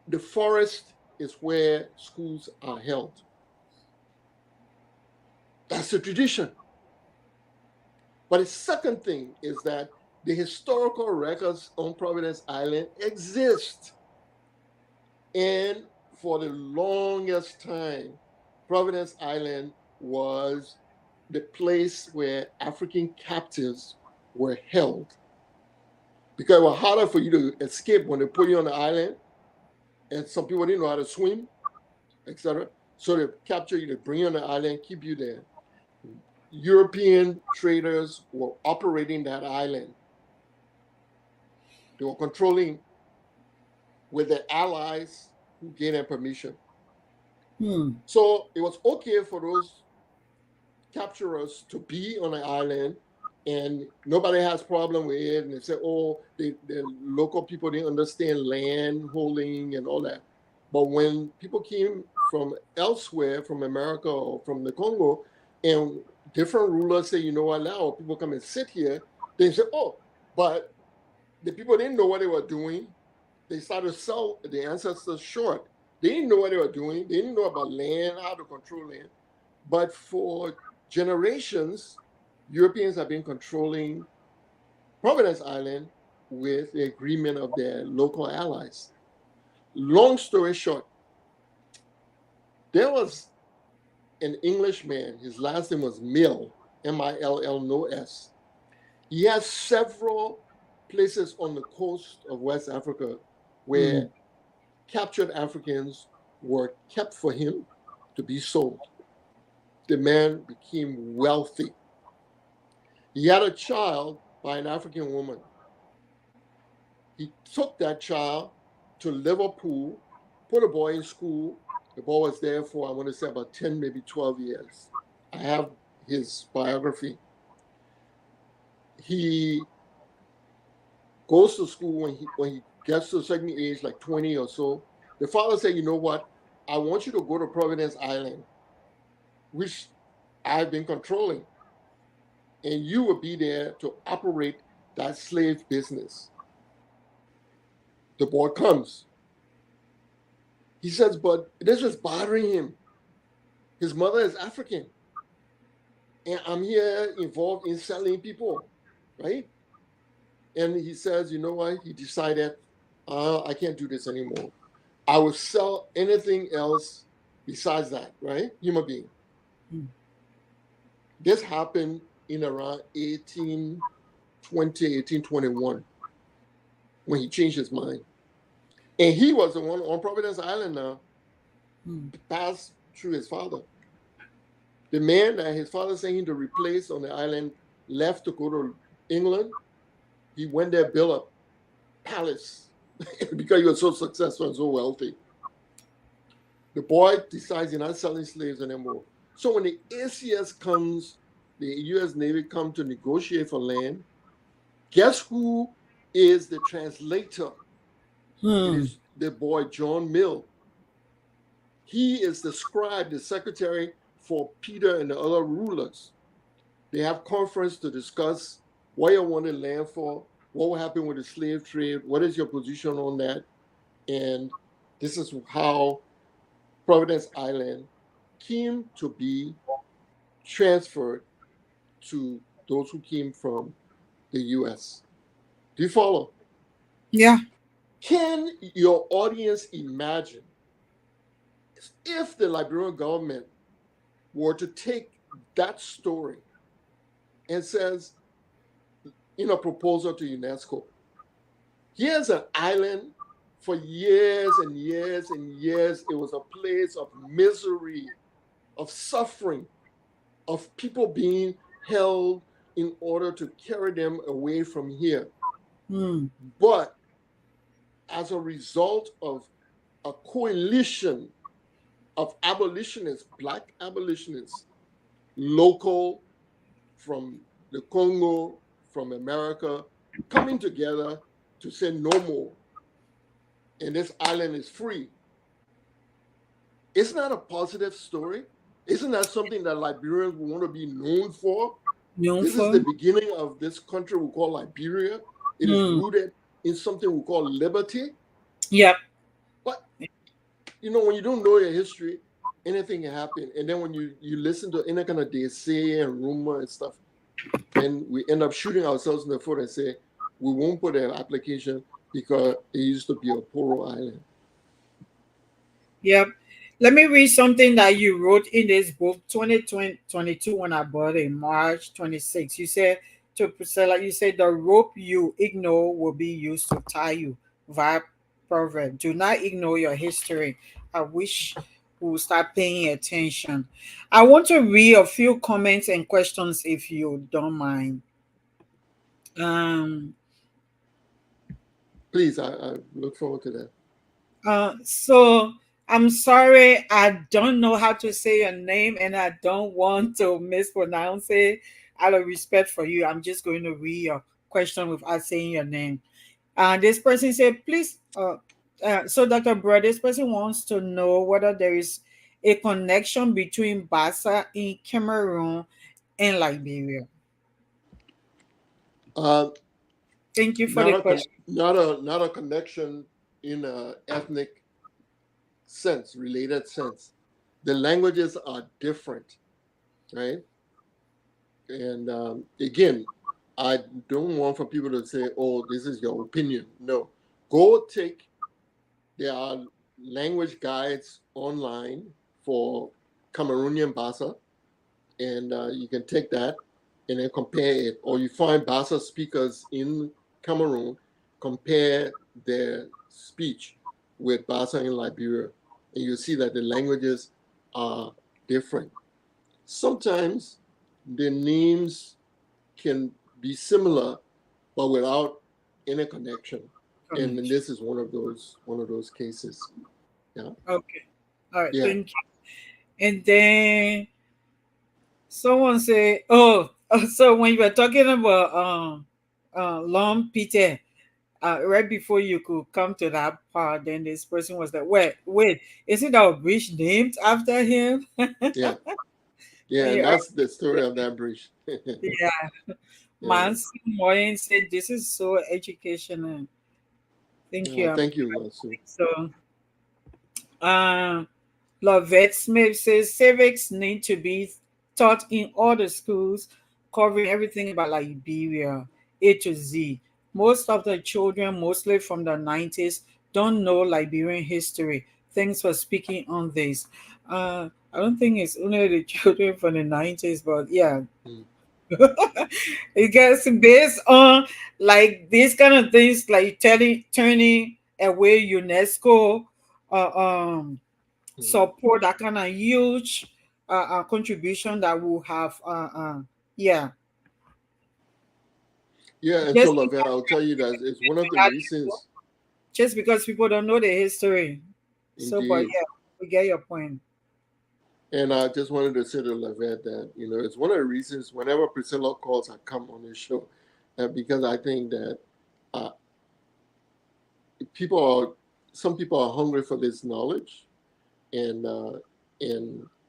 The forest is where schools are held. That's the tradition. But the second thing is that the historical records on Providence Island exist. And for the longest time, Providence Island was the place where African captives were held. Because it was harder for you to escape when they put you on the island, and some people didn't know how to swim, etc. So they capture you, they bring you on the island, keep you there. European traders were operating that island. They were controlling with their allies who gave them permission. So it was okay for those capturers to be on the island, and nobody has problem with it. And they say, oh, the local people didn't understand land holding and all that. But when people came from elsewhere, from America or from the Congo, and different rulers say, you know what, now people come and sit here, they say, oh, but the people didn't know what they were doing. They started to sell the ancestors short. They didn't know what they were doing. They didn't know about land, how to control land. But for generations, Europeans have been controlling Providence Island with the agreement of their local allies. Long story short, there was an Englishman, his last name was Mill, M-I-L-L, no S. He has several places on the coast of West Africa where captured Africans were kept for him to be sold. The man became wealthy. He had a child by an African woman. He took that child to Liverpool, put a boy in school. The boy was there for, I want to say, about 10, maybe 12 years. I have his biography. He goes to school when he gets to a certain age, like 20 or so. The father said, you know what? I want you to go to Providence Island, which I've been controlling. And you will be there to operate that slave business. The boy comes. He says, but this is bothering him. His mother is African. And I'm here involved in selling people, right? And he says, you know what? He decided, I can't do this anymore. I will sell anything else besides that, right? Human being. This happened in around 1820, 1821, when he changed his mind. And he was the one on Providence Island now, passed through his father. The man that his father sent him to replace on the island left to go to England. He went there, built a palace because he was so successful and so wealthy. The boy decides he's not selling slaves anymore. So when the ACS comes, the U.S. Navy come to negotiate for land, guess who is the translator? It is the boy John Mill. He is the scribe, the secretary for Peter and the other rulers. They have conference to discuss what you wanted land for, what will happen with the slave trade, what is your position on that, and this is how Providence Island came to be transferred to those who came from the U.S. Do you follow? Yeah. Can your audience imagine if the Liberian government were to take that story and says, in a proposal to UNESCO, here's an island for years and years and years. It was a place of misery, of suffering, of people being held in order to carry them away from here. But as a result of a coalition of abolitionists, black abolitionists, local, from the Congo, from America, coming together to say no more, and this island is free. Isn't that a positive story? Isn't that something that Liberians want to be known for? This is the beginning of this country we call Liberia. It is rooted in something we call liberty. Yep. But, you know, when you don't know your history, anything can happen. And then when you listen to any kind of they say and rumor and stuff, and we end up shooting ourselves in the foot and say, we won't put an application because it used to be a Poro Island. Yep. Let me read something that you wrote in this book, 2022, when I bought it, March 26. You said to Priscilla, you said, the rope you ignore will be used to tie you, via proverb. Do not ignore your history. I wish we would start paying attention. I want to read a few comments and questions if you don't mind. Um, Please, I look forward to that. so I'm sorry, I don't know how to say your name and I don't want to mispronounce it. Out of respect for you, I'm just going to read your question without saying your name. This person said, please, so Dr. Bro, this person wants to know whether there is a connection between Bassa in Cameroon and Liberia. Uh, Thank you for the question. not a connection in a ethnic sense, related sense. The languages are different, right? And again, I don't want for people to say, "Oh, this is your opinion." No, go take. There are language guides online for Cameroonian Bassa, and you can take that and then compare it. Or you find Bassa speakers in Cameroon, compare their speech with Bassa in Liberia, and you see that the languages are different. Sometimes the names can be similar, but without any connection. And then Connection. this is one of those cases. Yeah, Okay. All right. yeah. Thank you. And then someone say, "Oh, so when you were talking about Long Peter, right before you could come to that part, then this person was like, wait, isn't our bridge named after him?" Yeah, When yeah, and you that's the story of that bridge. yeah, Yeah. Mansi Moyen said, "This is so educational." Thank you. Thank you, Masu. So, uh, Lovett Smith says civics need to be taught in all the schools, covering everything about Liberia, A to Z. Most of the children, mostly from the 90s, don't know Liberian history. Thanks for speaking on this. I don't think it's only the children from the 90s, but yeah. Mm. It gets based on like these kind of things, like turning away UNESCO. Mm. Support that kind of huge contribution that will have yeah, Yeah, and so just Lavette, I'll tell you that it's one of the reasons, just because people don't know the history. So but indeed. yeah, we get your point. And I just wanted to say to Lavette that, it's one of the reasons whenever Priscilla calls, I come on this show. Because I think that uh, people are, some people are hungry for this knowledge. And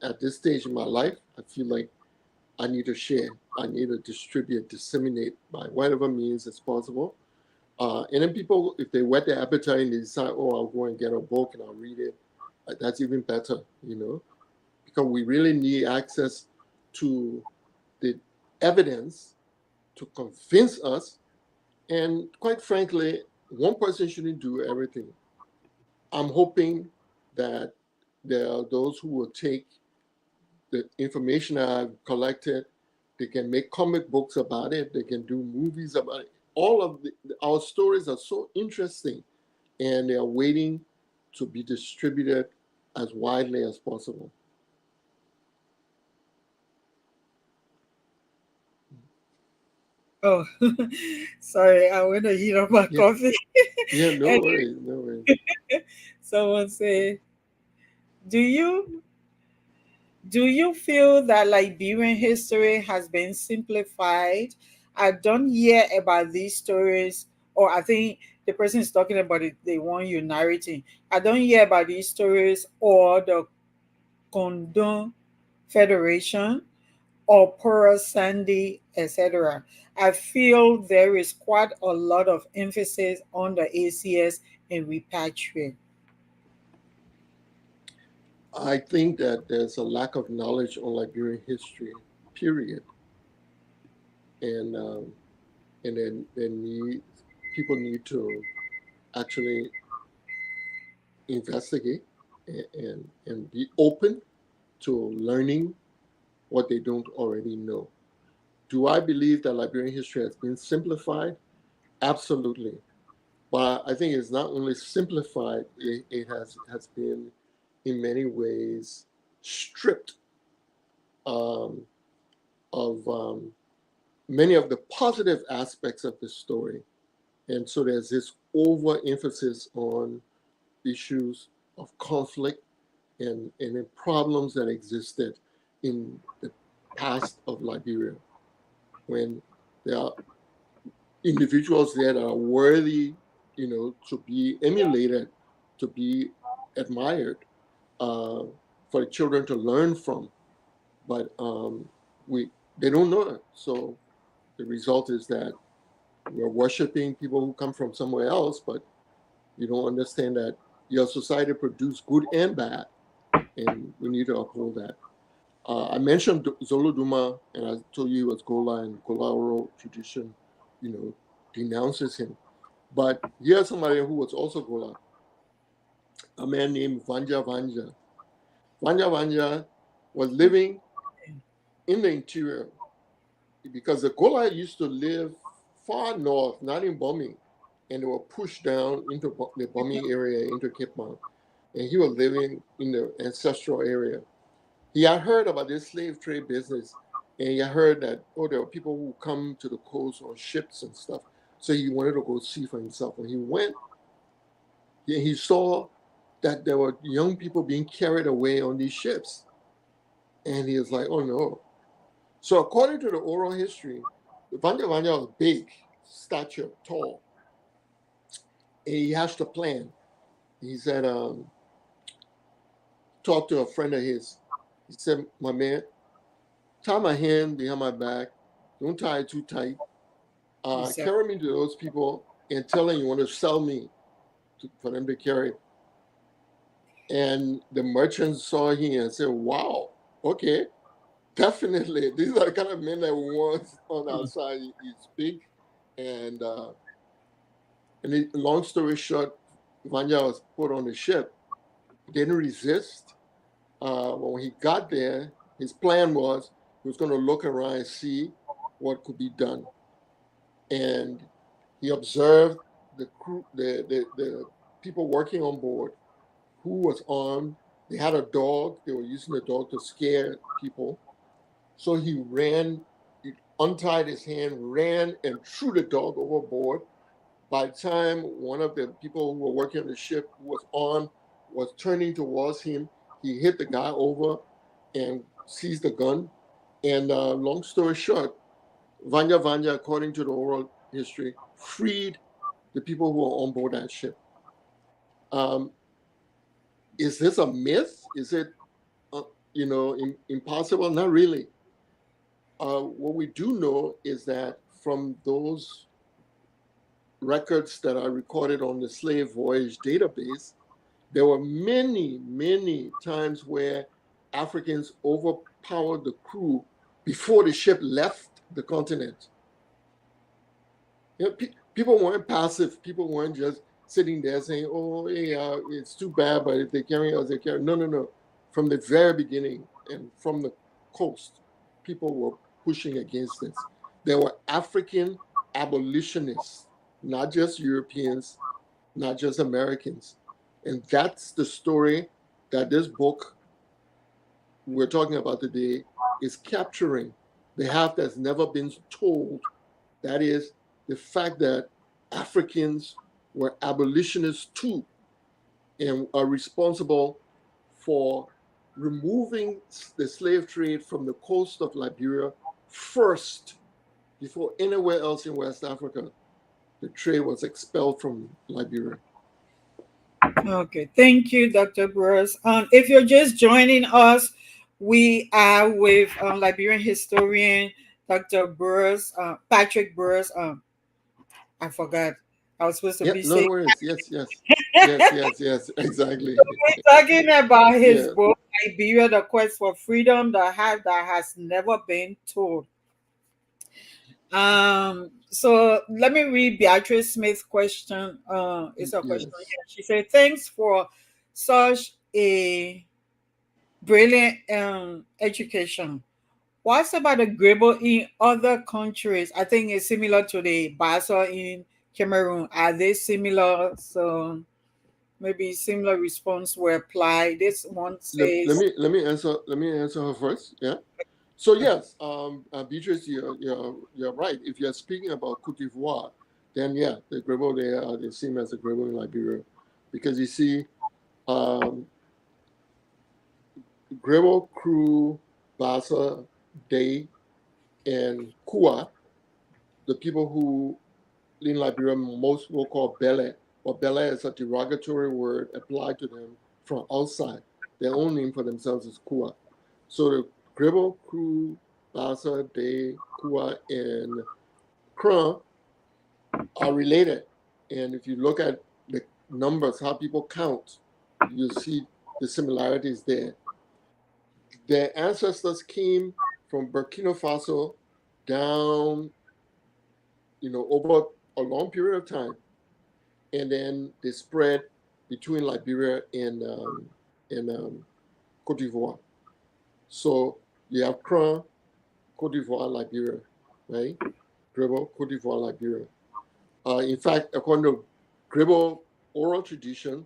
at this stage in my life, I feel like I need to share, I need to distribute, disseminate by whatever means is possible. And then people, if they whet their appetite and they decide, oh, I'll go and get a book and I'll read it, that's even better, because we really need access to the evidence to convince us. And quite frankly, one person shouldn't do everything. I'm hoping that there are those who will take the information I've collected. They can make comic books about it. They can do movies about it. All of our stories are so interesting, and they are waiting to be distributed as widely as possible. Oh, sorry, I went to heat up my Yeah, coffee. yeah. No And worries, no worries. someone say, do you do you feel that Liberian history has been simplified? I don't hear about these stories, or I think the person is talking about it, the one you're narrating. I don't hear about these stories or the Condon Federation or Pura Sandy, etc. I feel there is quite a lot of emphasis on the ACS and repatriate. I think that there's a lack of knowledge on Liberian history, period, and and then people need to actually investigate. and be open to learning what they don't already know. Do I believe that Liberian history has been simplified? Absolutely. But I think it's not only simplified, it has been in many ways stripped um, of many of the positive aspects of the story. And so there's this overemphasis on issues of conflict and the problems that existed in the past of Liberia, when there are individuals there that are worthy, to be emulated, to be admired, for the children to learn from. But they don't know it. So the result is that we're worshiping people who come from somewhere else, but you don't understand that your society produced good and bad, and we need to uphold that. I mentioned Zolo Duma, and I told you it was Gola, and Gola oral tradition, denounces him. But here's somebody who was also Gola, a man named Vanja Vanja. Vanja Vanja was living in the interior because the Gola used to live far north, not in Bombing, and they were pushed down into the Bombing area, into Cape Mount. And he was living in the ancestral area. He had heard about this slave trade business, and he had heard that, there were people who come to the coast on ships and stuff. So he wanted to go see for himself. When he went, he saw that there were young people being carried away on these ships. And he was like, oh no. So according to the oral history, Vanja Vanja was big, stature, tall. And he hatched a plan. He said, talked to a friend of his. He said, my man, tie my hand behind my back. Don't tie it too tight. Carry me to those people and tell them you want to sell me for them to carry. And the merchants saw him and said, wow, okay, definitely. These are the kind of men that we want on our side. He's big. And long story short, Vanja was put on the ship. He didn't resist. When he got there, his plan was he was going to look around and see what could be done. And he observed the crew, the people working on board, who was armed. They had a dog. They were using the dog to scare people. So he ran, he untied his hand, ran, and threw the dog overboard. By the time one of the people who were working on the ship, who was armed, was turning towards him, he hit the guy over and seized the gun. And long story short, Vanja Vanja, according to the oral history, freed the people who were on board that ship. Is this a myth? Is it, impossible? Not really. What we do know is that from those records that are recorded on the slave voyage database, there were many, many times where Africans overpowered the crew before the ship left the continent. People weren't passive. People weren't just sitting there saying, oh, yeah, it's too bad, but if they carry us, they carry. No. From the very beginning and from the coast, people were pushing against this. There were African abolitionists, not just Europeans, not just Americans. And that's the story that this book we're talking about today is capturing, the half that's never been told. That is the fact that Africans were abolitionists too, and are responsible for removing the slave trade from the coast of Liberia first, before anywhere else in West Africa. The trade was expelled from Liberia. Okay, thank you, Dr. Burrowes. If you're just joining us, we are with Liberian historian Dr. Burrowes, Patrick Burrowes. I forgot. I was supposed to be No saying. worries. Yes, exactly. We're talking about his book, Liberia: The Quest for Freedom, that has never been told. So let me read Beatrice Smith's question. It's a question. Yes. She said, thanks for such a brilliant education. What's about the Grebo in other countries? I think it's similar to the Basa in Cameroon. Are they similar? So maybe similar response were applied. This one says, Let me answer her first. Yeah. So yes, Beatrice, you're right. If you're speaking about Cote d'Ivoire, then yeah, the Grebo there are the same as the Grebo in Liberia, because you see, um, Grebo, Crew, Bassa, Day, and Kua, the people who in Liberia most will call Bele, or Bele is a derogatory word applied to them from outside. Their own name for themselves is Kua. So the Grebo, Crew, Bassa, Day, Kua, and Krum are related. And if you look at the numbers, how people count, you see the similarities there. Their ancestors came from Burkina Faso down, over a long period of time, and then they spread between Liberia and Cote d'Ivoire. So you have Krum, Cote d'Ivoire, Liberia, right? Grebo, Cote d'Ivoire, Liberia. In fact, according to Grebo oral tradition,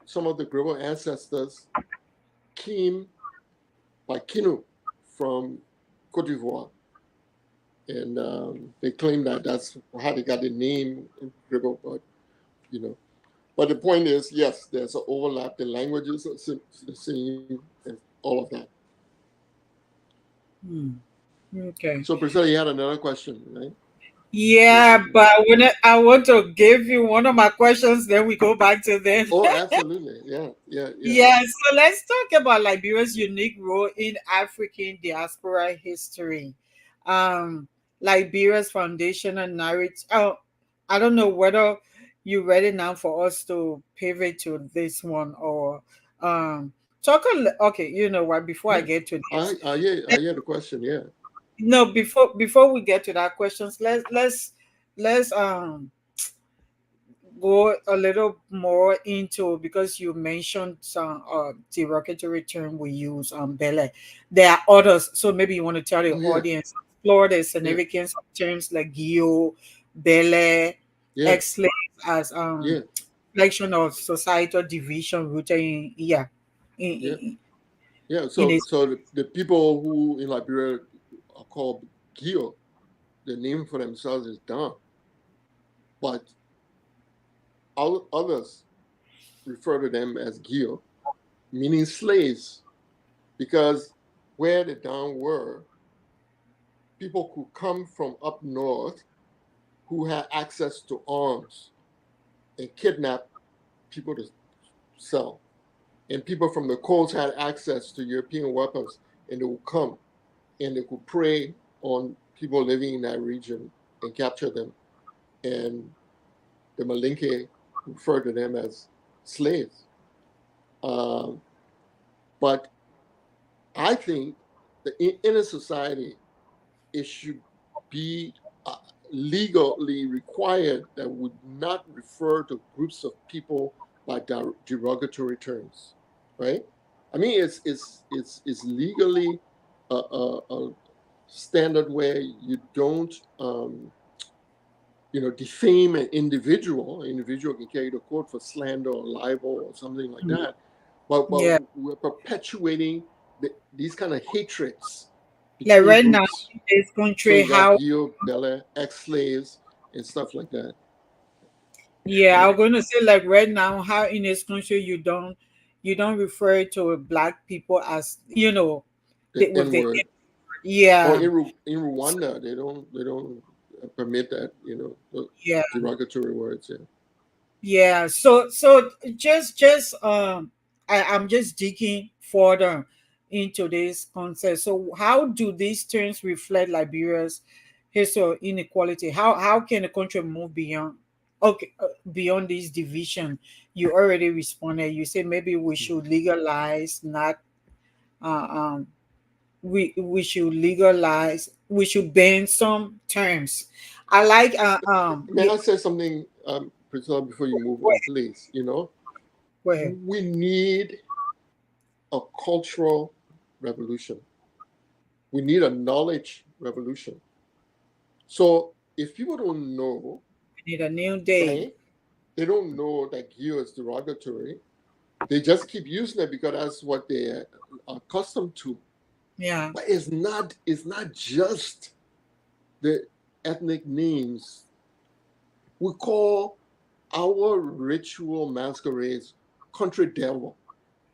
some of the Grebo ancestors came by canoe from Cote d'Ivoire, and they claim that that's how they got the name Grebo. But the point is, yes, there's an overlap. The languages are the same, and all of that. okay. So, Priscilla, you had another question, right? Yeah, but I want to give you one of my questions, then we go back to them. Oh, absolutely. Yeah, yeah, yeah. Yeah, so let's talk about Liberia's unique role in African diaspora history. Liberia's foundational narrative. Oh, I don't know whether you're ready now for us to pivot to this one or okay, you know what, before I Yeah. get to this. I hear the question. Yeah. No, before we get to that questions, let's go a little more into, because you mentioned some derogatory term we use, Bele. There are others, so maybe you want to tell the Oh, yeah. audience, explore the Yeah. significance of terms like Gio, Bele, Yeah. ex-slaves as Yeah. reflection of societal division rooted in, yeah, Yeah. in, Yeah. in So, a, so the people who in Liberia are called Gio, the name for themselves is Don, but others refer to them as Gio, meaning slaves, because where the Don were, people could come from up north who had access to arms and kidnap people to sell. And people from the coast had access to European weapons, and they would come and they could prey on people living in that region and capture them. And the Malinke referred to them as slaves. Um, but I think that in a society, it should be legally required that would not refer to groups of people by derogatory terms, right? I mean, it's legally a standard where you don't, defame an individual. An individual can carry to court for slander or libel or something like that. But yeah. we're perpetuating these kind of hatreds Like between right now groups. in this So country, you got how Gio, Bella, ex-slaves, and stuff like that. yeah, Right? I'm gonna say like right now, how in this country you don't refer to black people as The with N the word. Or yeah in Rwanda, they don't permit that. The yeah derogatory words. Yeah. yeah. So just I'm just digging further into this concept. So how do these terms reflect Liberia's history of inequality? How can a country move beyond? Okay, beyond this division, you already responded. You say maybe we should legalize, not uh, um, we should ban some terms. I like May I say something, Priscilla, before you move on, please? go ahead. We need a cultural revolution. We need a knowledge revolution. So if people don't know, We need a new day. right, they don't know that gear is derogatory. They just keep using it because that's what they're accustomed to. Yeah. But it's not just the ethnic names. We call our ritual masquerades country devil.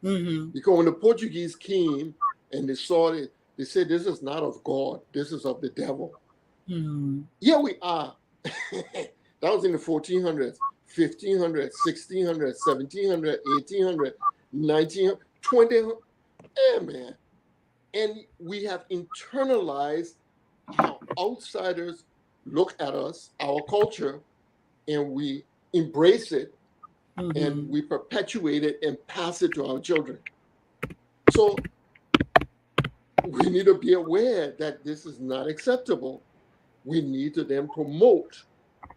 Mm-hmm. Because when the Portuguese came and they saw it, they said, this is not of God, this is of the devil. Mm-hmm. Here we are. That was in the 1400s, 1500s, 1600s, 1700s, 1800s, 1900s, 2000s. Yeah, man. And we have internalized how outsiders look at us, our culture, and we embrace it, Mm-hmm. and we perpetuate it and pass it to our children. So we need to be aware that this is not acceptable. We need to then promote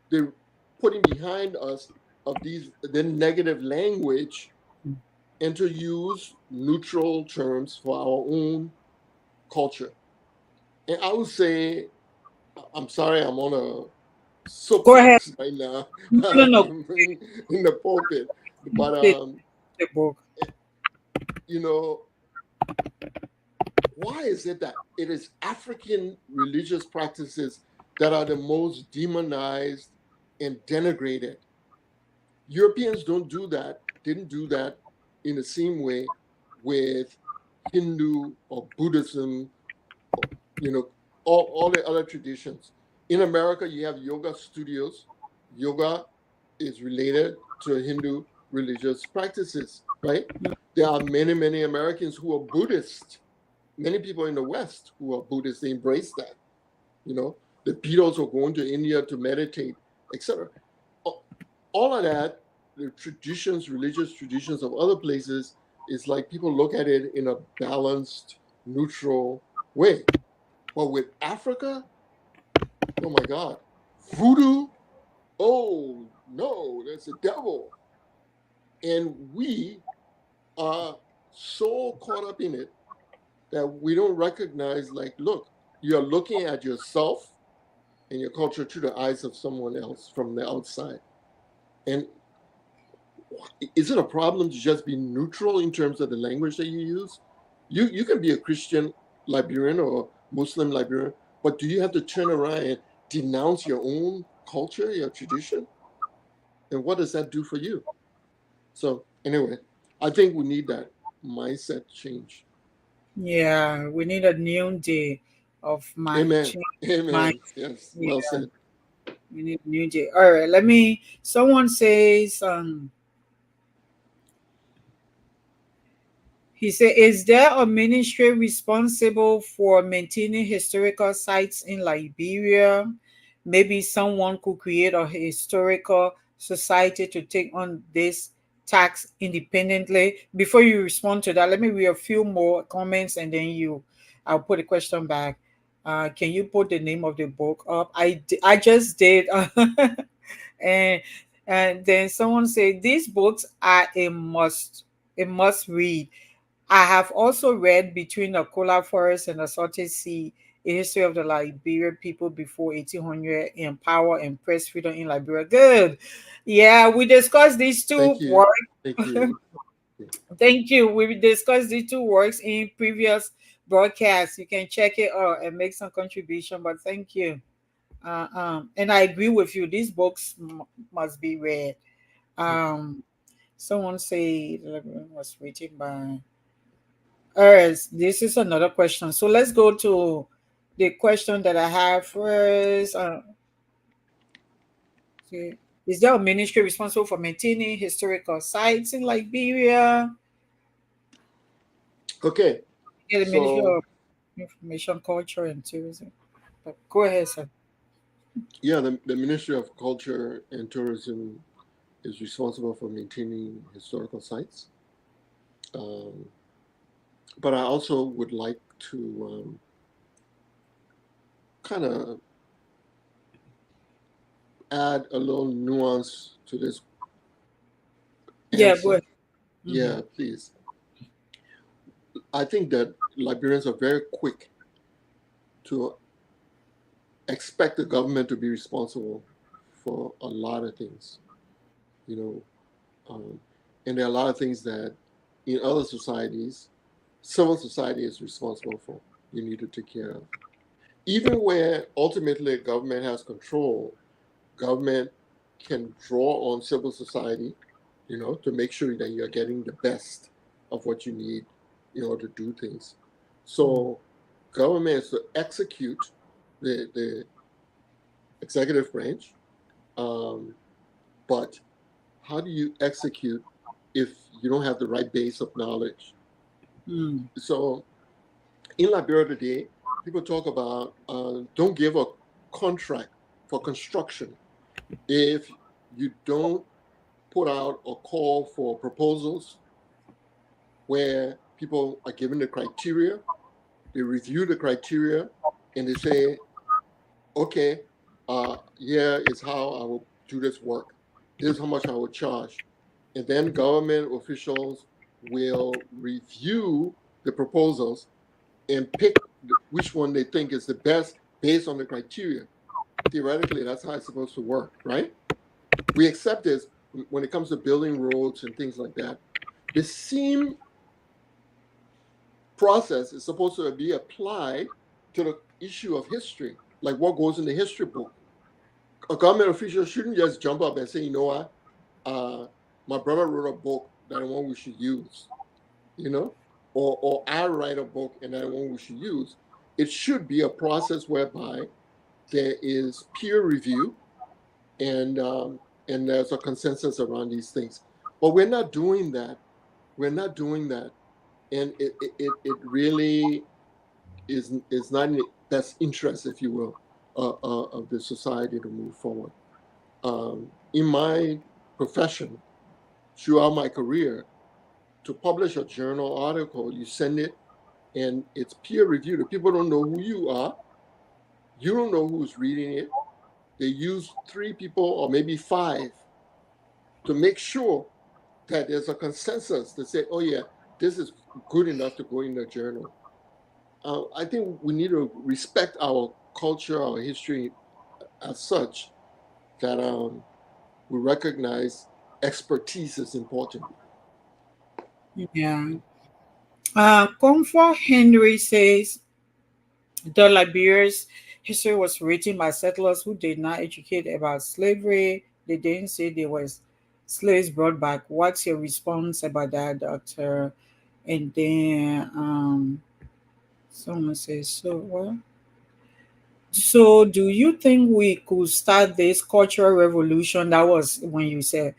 the putting behind us of the negative language and to use neutral terms for our own culture. And I would say, I'm sorry, I'm on a Go ahead. soapbox right now No. in the pulpit, but The book. you know, why is it that it is African religious practices that are the most demonized and denigrated? Europeans didn't do that in the same way with Hindu or Buddhism, you know, all the other traditions. In America, you have yoga studios. Yoga is related to Hindu religious practices, right? There are many Americans who are Buddhist. Many people in the West who are Buddhists, they embrace that. You know, the Beatles were going to India to meditate, etc. All of that, the traditions, religious traditions of other places, is like people look at it in a balanced, neutral way. But with Africa, oh my God, voodoo, oh no, that's the devil. And we are so caught up in it that we don't recognize, like, look, you're looking at yourself and your culture through the eyes of someone else from the outside. And is it a problem to just be neutral in terms of the language that you use? You can be a Christian Liberian or Muslim Liberian, but do you have to turn around and denounce your own culture, your tradition? And what does that do for you? So anyway, I think we need that mindset change. Yeah, we need a new day of Amen. mind. Amen. Yes. Yeah, Well said. we need a new day. All right, someone says, he said, is there a ministry responsible for maintaining historical sites in Liberia? Maybe someone could create a historical society to take on this tax independently. Before you respond to that, let me read a few more comments and then I'll put a question back. Can you put the name of the book up? I just did. and and then someone said these books are a must read. I have also read Between the Kola Forest and the Salted Sea, A History of the Liberian People Before 1800 and Power and Press Freedom in Liberia. Good. Yeah, we discussed these two Thank you. works. Thank you. Thank you. We discussed these two works in previous broadcasts. You can check it out and make some contribution, but thank you. And I agree with you. These books must be read. Um, Someone say was written by. All right, this is another question. So let's go to the question that I have first. Okay. Is there a ministry responsible for maintaining historical sites in Liberia? Okay. Yeah, the Ministry So of Information, Culture, and Tourism. But go ahead, sir. yeah, the Ministry of Culture and Tourism is responsible for maintaining historical sites. But I also would like to kind of add a little nuance to this Yeah, go answer. ahead. Yeah, please. I think that Liberians are very quick to expect the government to be responsible for a lot of things, you know, and there are a lot of things that in other societies, civil society is responsible for. You need to take care of. Even where ultimately government has control, government can draw on civil society, you know, to make sure that you're getting the best of what you need in order to do things. So government is to execute the executive branch, but how do you execute if you don't have the right base of knowledge? So in Liberia today, people talk about don't give a contract for construction if you don't put out a call for proposals where people are given the criteria, they review the criteria, and they say, okay, here is how I will do this work. This is how much I will charge. And then government officials will review the proposals and pick which one they think is the best based on the criteria. Theoretically, that's how it's supposed to work, right? We accept this when it comes to building roads and things like that. The same process is supposed to be applied to the issue of history, like what goes in the history book. A government official shouldn't just jump up and say, you know what, my brother wrote a book that I want we should use, you know, or I write a book and that one we should use. It should be a process whereby there is peer review and there's a consensus around these things. But we're not doing that. We're not doing that, and it really is not in the best interest, if you will, of the society to move forward. In my profession, throughout my career, to publish a journal article, you send it and it's peer reviewed. The people don't know who you are. You don't know who's reading it. They use 3 people or maybe 5 to make sure that there's a consensus to say, oh yeah, this is good enough to go in the journal. I think we need to respect our culture, our history as such, that we recognize expertise is important. Yeah. Comfort Henry says the Liberia's history was written by settlers who did not educate about slavery. They didn't say there was slaves brought back. What's your response about that, Doctor? And then someone says, so well. So do you think we could start this cultural revolution? That was when you said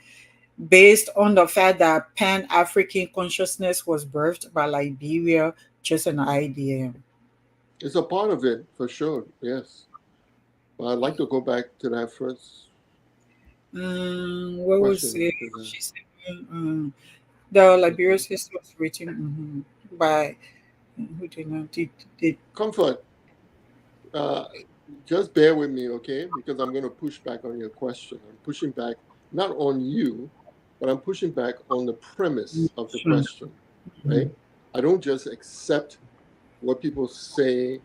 based on the fact that Pan-African consciousness was birthed by Liberia, just an idea. It's a part of it, for sure, yes. But I'd like to go back to that first What was question. it? She said, the Liberia's history was written by who did not did. Comfort, just bear with me, okay? Because I'm going to push back on your question. I'm pushing back not on you, but I'm pushing back on the premise of the question, right? I don't just accept what people say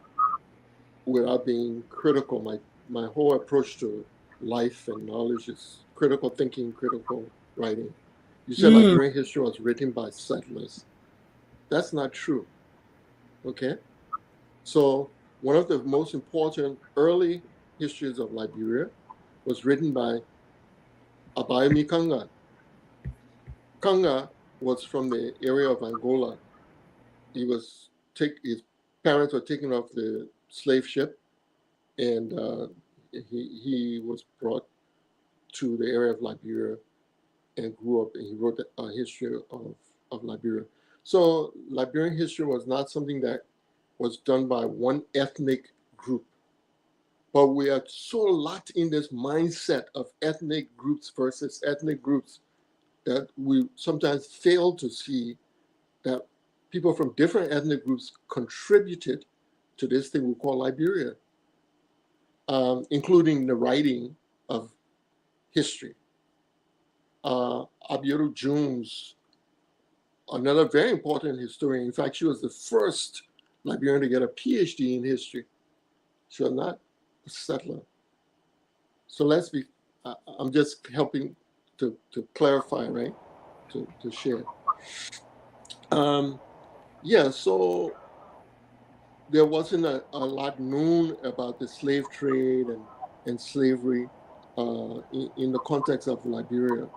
without being critical. My whole approach to life and knowledge is critical thinking, critical writing. You said Liberian history was written by settlers. That's not true, okay? So one of the most important early histories of Liberia was written by Abayomi Kanga. Kanga was from the area of Angola. His parents were taken off the slave ship, and he was brought to the area of Liberia and grew up, and he wrote a history of Liberia. So Liberian history was not something that was done by one ethnic group. But we are so locked in this mindset of ethnic groups versus ethnic groups that we sometimes fail to see that people from different ethnic groups contributed to this thing we call Liberia, including the writing of history. Abiodun Jones another very important historian. In fact, she was the first Liberian to get a PhD in history. She was not a settler. So let's be, I'm just helping to clarify, right? To share. So there wasn't a lot known about the slave trade and slavery in the context of Liberia.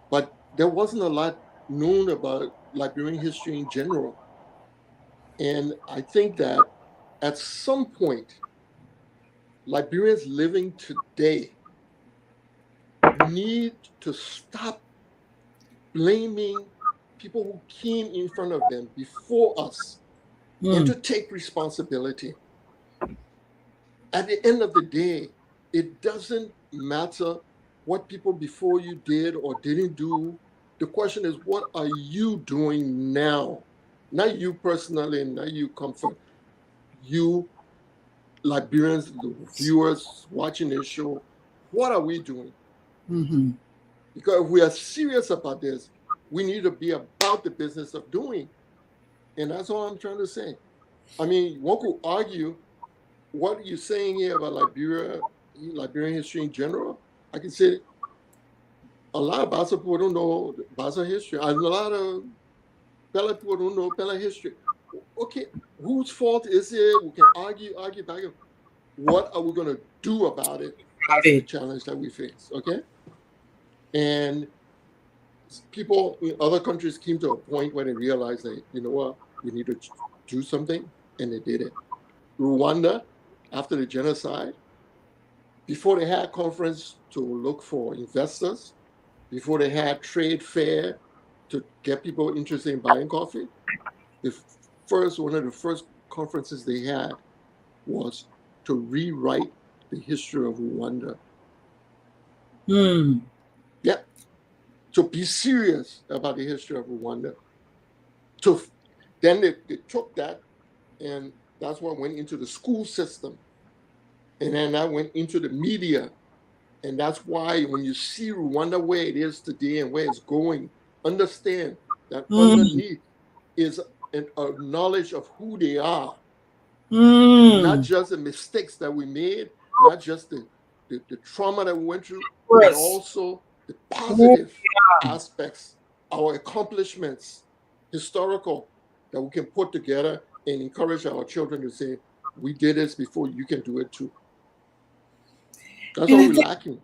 But there wasn't a lot known about Liberian history in general. And I think that at some point, Liberians living today need to stop blaming people who came in front of them before us and to take responsibility. At the end of the day, it doesn't matter what people before you did or didn't do. The question is, what are you doing now? Not you personally, not you comfort. You Liberians, the viewers watching this show, what are we doing? Mm-hmm. Because if we are serious about this, we need to be about the business of doing. And that's all I'm trying to say. I mean, one could argue what you're saying here about Liberian history in general. I can say a lot of Basa people don't know Basa history. A lot of Bella people don't know Bella history. Okay, whose fault is it? We can argue. What are we going to do about it? That's the challenge that we face, okay? And people in other countries came to a point where they realized that, you know what, we need to do something, and they did it. Rwanda, after the genocide, before they had conference to look for investors, before they had trade fair to get people interested in buying coffee, one of the first conferences they had was to rewrite the history of Rwanda. Yeah. To be serious about the history of Rwanda. Then they took that, and that's what went into the school system. And then that went into the media. And that's why when you see Rwanda where it is today and where it's going, understand that underneath is a knowledge of who they are. Not just the mistakes that we made, not just the trauma that we went through, but also the positive aspects, our accomplishments, historical, that we can put together and encourage our children to say, we did this before, you can do it too. That's what we're lacking.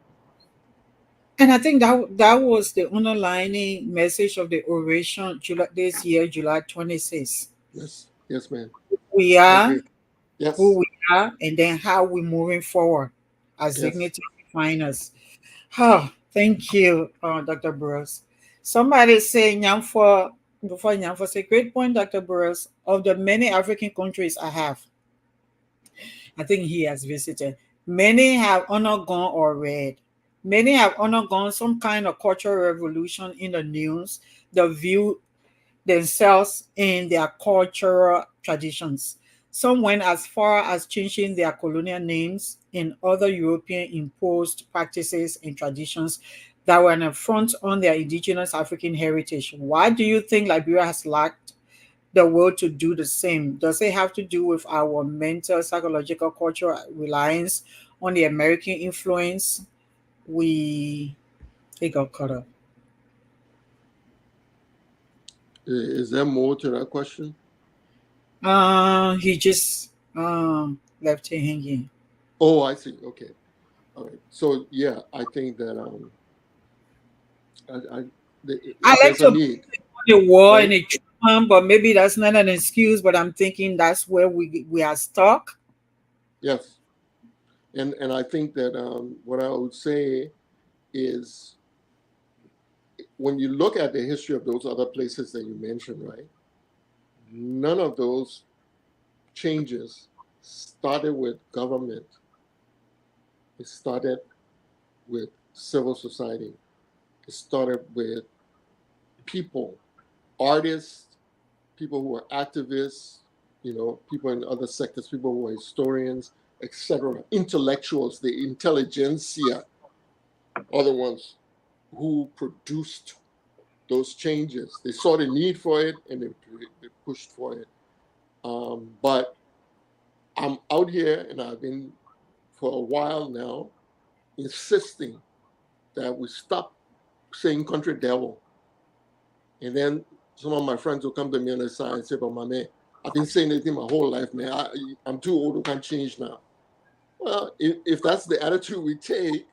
And I think that was the underlining message of the oration this year, July 26th. Yes, ma'am. We are who we are, and then how we're moving forward as dignity definers. Oh, thank you, Dr. Burrowes. Somebody say, before Nyamfor say, great point, Dr. Burrowes. Of the many African countries I think he has visited, many have undergone or read. Many have undergone some kind of cultural revolution in the news that view themselves in their cultural traditions. Some went as far as changing their colonial names in other European imposed practices and traditions that were an affront on their indigenous African heritage. Why do you think Liberia has lacked the will to do the same? Does it have to do with our mental, psychological, cultural reliance on the American influence? It got caught up. Is there more to that question? He just left it hanging. Oh, I see. Okay. All right. So yeah, I think that I like to need the war, right? And a trauma, but maybe that's not an excuse. But I'm thinking that's where we are stuck. Yes, and I think that what I would say is, when you look at the history of those other places that you mentioned, right, none of those changes started with government. It started with civil society. It started with people, artists, people who are activists, people in other sectors, people who are historians, etc., intellectuals, the intelligentsia are the ones who produced those changes. They saw the need for it and they pushed for it. But I'm out here, and I've been for a while now insisting that we stop saying country devil. And then some of my friends will come to me on the side and say, but my man, I've been saying it my whole life, man. I'm too old to can't change now. Well, if that's the attitude we take,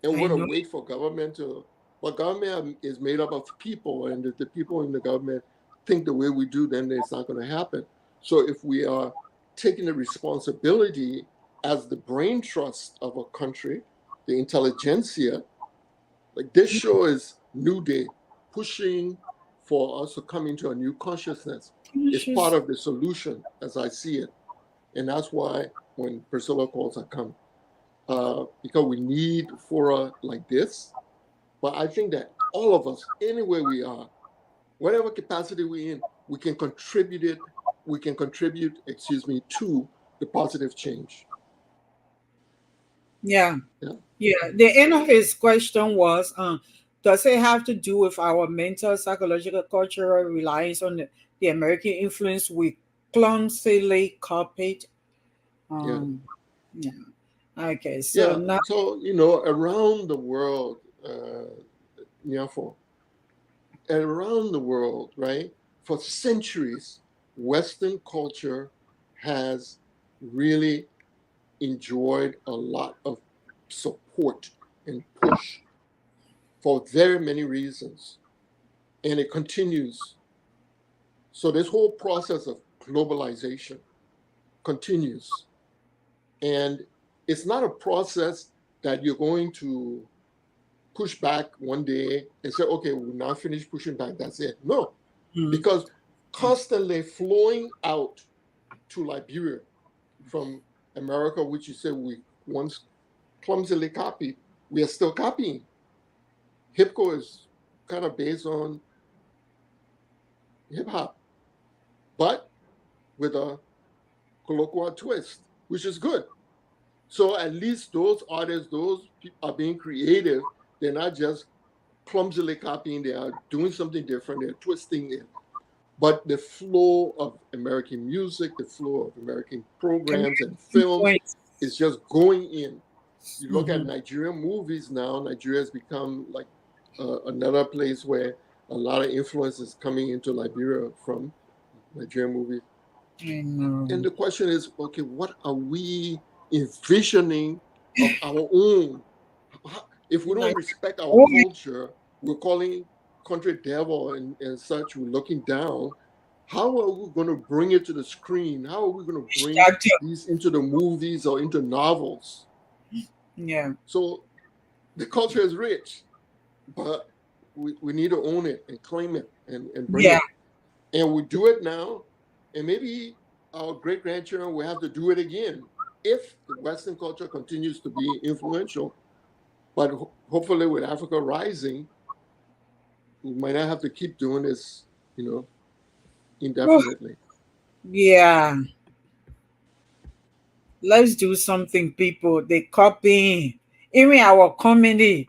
and we're going to wait for government to, but government is made up of people, and if the people in the government think the way we do, then it's not going to happen. So if we are taking the responsibility as the brain trust of a country, the intelligentsia, like this show is New Day, pushing for us to come into a new consciousness. It's part of the solution as I see it. And that's why when Priscilla calls, I come. Because we need fora like this. But I think that all of us, anywhere we are, whatever capacity we're in, we can contribute to the positive change. Yeah. The end of his question was, does it have to do with our mental, psychological, cultural reliance on the American influence we clumsily copied? Okay, so now, so around the world, around the world, right? For centuries, Western culture has really enjoyed a lot of support and push for very many reasons, and it continues. So this whole process of globalization continues, and it's not a process that you're going to push back one day and say, okay, we're now finished pushing back, that's it. No, because constantly flowing out to Liberia from America, which you said we once clumsily copied, we are still copying. HIPCO is kind of based on hip hop, but with a colloquial twist, which is good. So at least those artists, those people are being creative. They're not just clumsily copying, they are doing something different, they're twisting it. But the flow of American music, the flow of American programs and films is just going in. You look at Nigerian movies now, Nigeria has become like another place where a lot of influence is coming into Liberia from Nigerian movies. And the question is, okay, what are we envisioning of our own? If we don't respect our culture, we're calling country devil and such, we're looking down. How are we going to bring it to the screen? How are we going to bring these into the movies or into novels? Yeah. So the culture is rich, but we need to own it and claim it and bring it. And we do it now, and maybe our great-grandchildren will have to do it again if the Western culture continues to be influential. But hopefully with Africa rising, we might not have to keep doing this, indefinitely. Yeah. Let's do something, people. They copying. Even our comedy,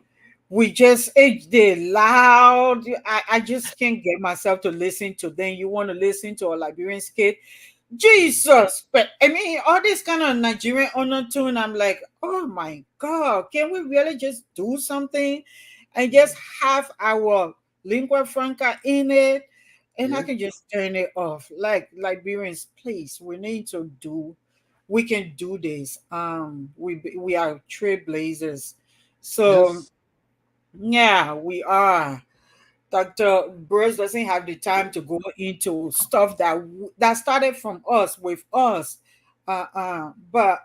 we just they loud. I just can't get myself to listen to them. You want to listen to a Liberian skit? Jesus, but I mean, all this kind of Nigerian honor tune, I'm like, oh my God, can we really just do something and just have our lingua franca in it? And I can just turn it off. Like Liberians, please, we can do this. We are trailblazers. So yeah, we are. Dr. Burrowes doesn't have the time to go into stuff that started from us with us. But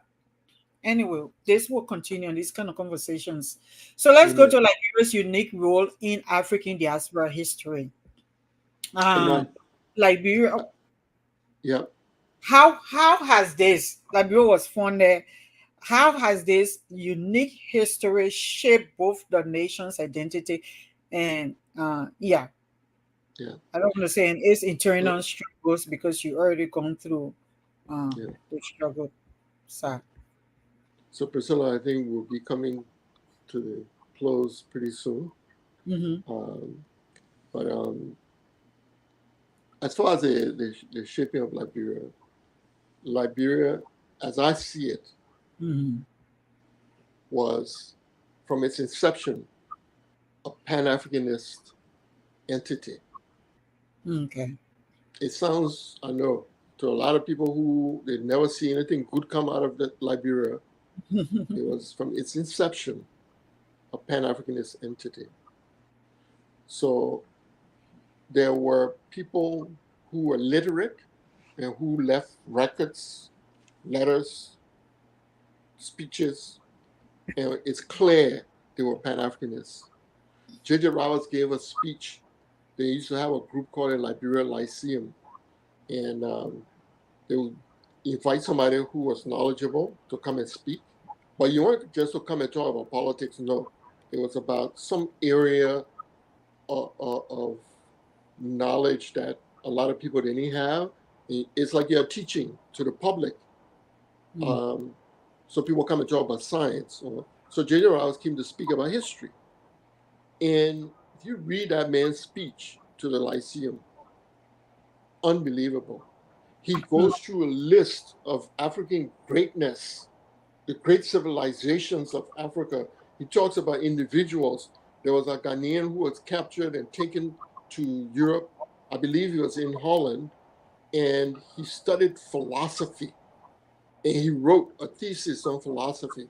anyway, this will continue on these kind of conversations. So let's go to Liberia's unique role in African diaspora history. Liberia. How has this Liberia was founded? How has this unique history shaped both the nation's identity and I don't want to say in its internal struggles because you already gone through the struggle side. So Priscilla, I think we'll be coming to the close pretty soon. But as far as the shaping of Liberia, as I see it, Mhm. was from its inception a Pan-Africanist entity. Okay. It sounds, I know, to a lot of people who they never see anything good come out of Liberia. It was from its inception a Pan-Africanist entity. So there were people who were literate and who left records, letters, speeches, and it's clear they were Pan-Africanists. J.J. Roberts gave a speech. They used to have a group called the Liberia Lyceum, and they would invite somebody who was knowledgeable to come and speak. But you weren't just to come and talk about politics, no. It was about some area of knowledge that a lot of people didn't have. It's like you're teaching to the public. So people come and talk about science. So J.J. Rouse came to speak about history. And if you read that man's speech to the Lyceum, unbelievable. He goes through a list of African greatness, the great civilizations of Africa. He talks about individuals. There was a Ghanaian who was captured and taken to Europe. I believe he was in Holland, and he studied philosophy. And he wrote a thesis on philosophy.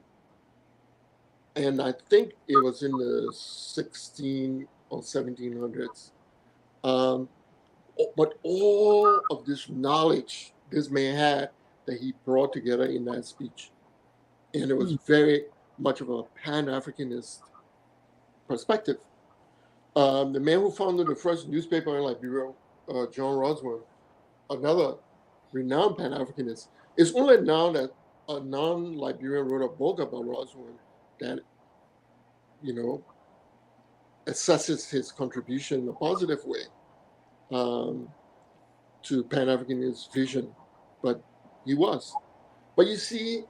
And I think it was in the 16 or 1700s. But all of this knowledge this man had that he brought together in that speech. And it was very much of a Pan-Africanist perspective. The man who founded the first newspaper in Liberia, John Roswell, another renowned Pan-Africanist. It's only now that a non-Liberian wrote a book about Roswell that, assesses his contribution in a positive way to Pan-Africanist vision. But he was. But you see,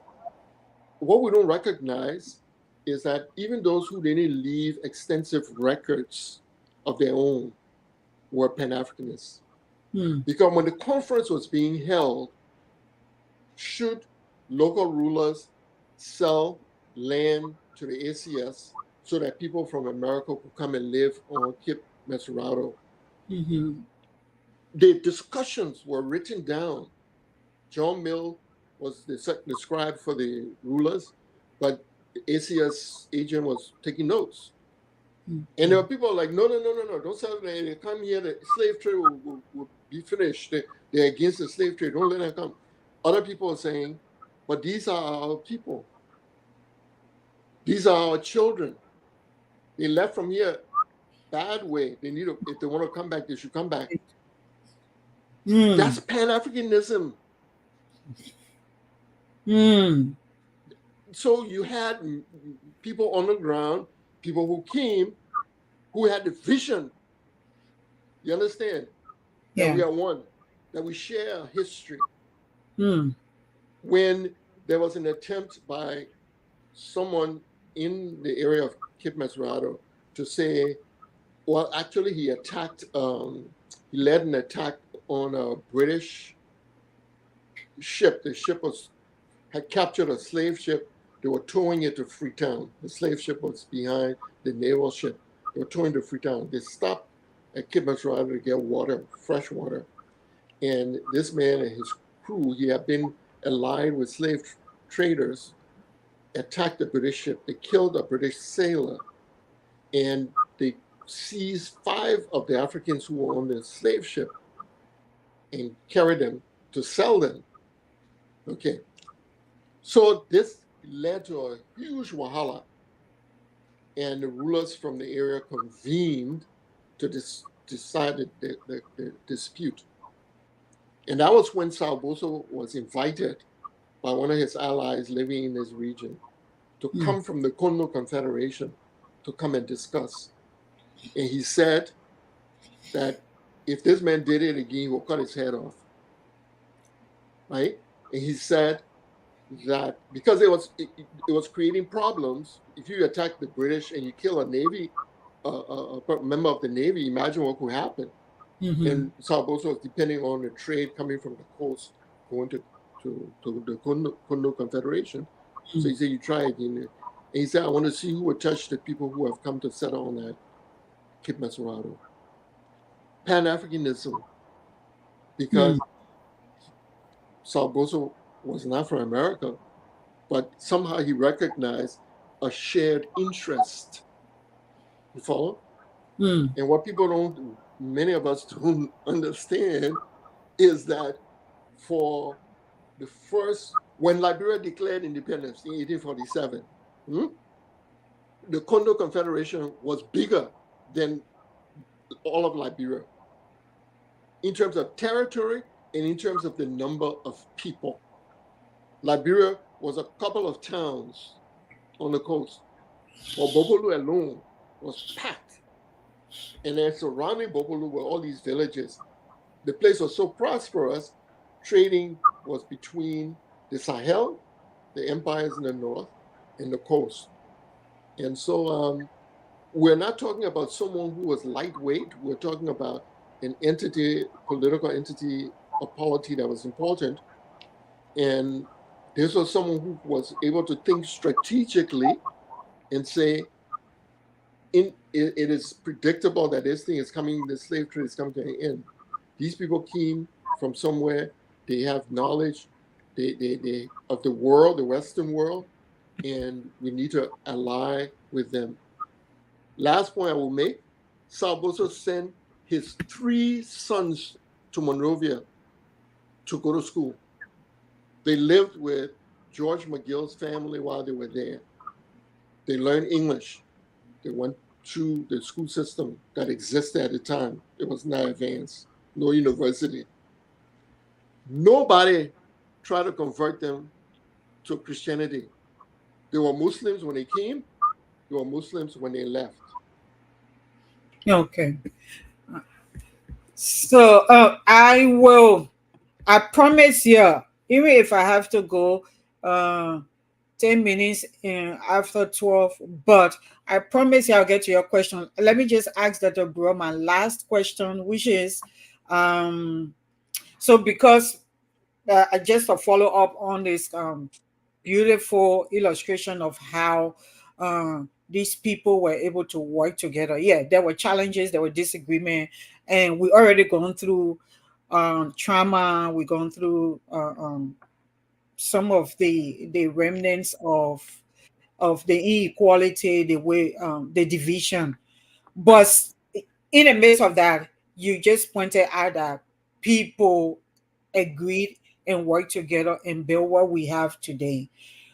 what we don't recognize is that even those who didn't leave extensive records of their own were Pan-Africanists. Because when the conference was being held, should local rulers sell land to the ACS so that people from America could come and live on Cape Mesurado? The discussions were written down. John Mill was the scribe for the rulers, but the ACS agent was taking notes. And there were people like, no, don't sell it. They come here, the slave trade will be finished. They're against the slave trade. Don't let them come. Other people are saying, but these are our people. These are our children. They left from here bad way. They need to, if they want to come back, they should come back. That's Pan-Africanism. So you had people on the ground, people who came, who had the vision. You understand? That we are one, that we share history. When there was an attempt by someone in the area of Cape Mesurado to say, well, actually he attacked, he led an attack on a British ship. The ship had captured a slave ship. They were towing it to Freetown. The slave ship was behind the naval ship. They were towing to Freetown. They stopped at Cape Mesurado to get water, fresh water. And this man and his crew, he had been allied with slave traders, attacked the British ship. They killed a British sailor. And they seized 5 of the Africans who were on the slave ship and carried them to sell them. Okay. So this led to a huge wahala. And the rulers from the area convened to decide the dispute. And that was when Salboso was invited by one of his allies living in this region to come from the Kondo Confederation to come and discuss. And he said that if this man did it again, he will cut his head off. Right? And he said that because it was creating problems, if you attack the British and you kill a Navy a member of the Navy, imagine what could happen. And Barbados was depending on the trade coming from the coast going to the Kondo Confederation. So he said, you try again. And he said, I want to see who would touch the people who have come to settle on that Cape Mesurado. Pan-Africanism, because Barbados was not from America, but somehow he recognized a shared interest. You follow? And what many of us don't understand is that for the first, when Liberia declared independence in 1847, the Kondo Confederation was bigger than all of Liberia in terms of territory and in terms of the number of people. Liberia was a couple of towns on the coast, while Bobolu alone was packed. And then surrounding Bobolu were all these villages. The place was so prosperous, trading was between the Sahel, the empires in the north, and the coast. And so we're not talking about someone who was lightweight. We're talking about an entity, political entity, a polity that was important. And this was someone who was able to think strategically and say, it is predictable that this thing is coming, the slave trade is coming to an end. These people came from somewhere, they have knowledge they of the world, the Western world, and we need to ally with them. Last point I will make, Barbados sent his 3 sons to Monrovia to go to school. They lived with George McGill's family while they were there. They learned English. They went through the school system that existed at the time. It was not advanced, no university. Nobody tried to convert them to Christianity. They were Muslims when they came. They were Muslims when they left. Okay. So I promise you, even if I have to go 10 minutes after 12, but I promise you I'll get to your question. Let me just ask Dr. Burrowes my last question, which is, so because just to follow up on this beautiful illustration of how these people were able to work together. Yeah, there were challenges, there were disagreement, and we already gone through trauma. We've gone through some of the remnants of the inequality, the way the division. But in the midst of that, you just pointed out that people agreed and worked together and built what we have today.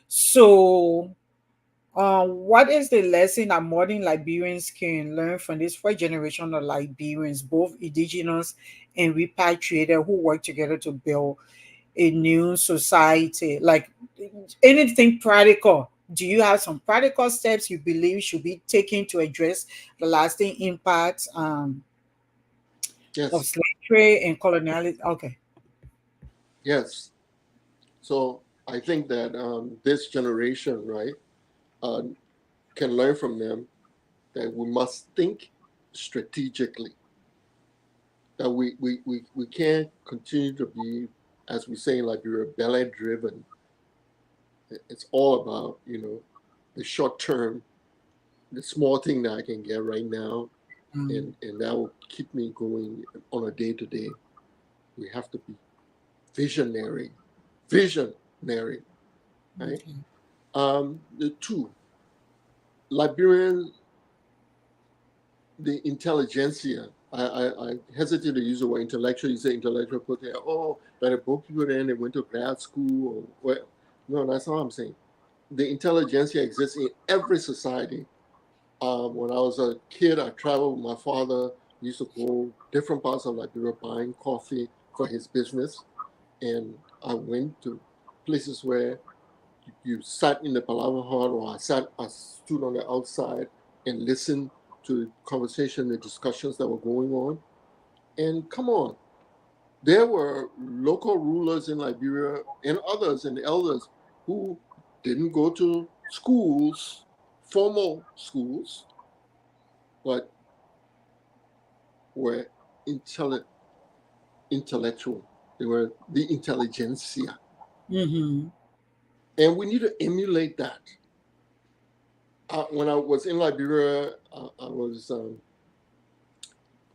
So what is the lesson that modern Liberians can learn from this first generation of Liberians, both indigenous and repatriated, who work together to build a new society? Like anything practical? Do you have some practical steps you believe should be taken to address the lasting impacts of Yes. slave trade and colonialism? Okay. Yes. So I think that this generation, right, can learn from them that we must think strategically. That we can't continue to be, as we say in Liberia, belly driven. It's all about, the short term, the small thing that I can get right now, and that will keep me going on a day to day. We have to be visionary, right? The 2, Liberian, the intelligentsia. I hesitate to use the word intellectual. You say intellectual, put there, but the book people then they went to grad school or what? No, that's not what I'm saying. The intelligentsia exists in every society. When I was a kid, I traveled with my father. We used to go different parts of Liberia buying coffee for his business. And I went to places where you sat in the Palaver Hall, or I stood on the outside and listened to the conversation, the discussions that were going on. And come on, there were local rulers in Liberia and others and elders who didn't go to schools, formal schools, but were intellectual. They were the intelligentsia. Mm-hmm. And we need to emulate that. When I was in Liberia, I was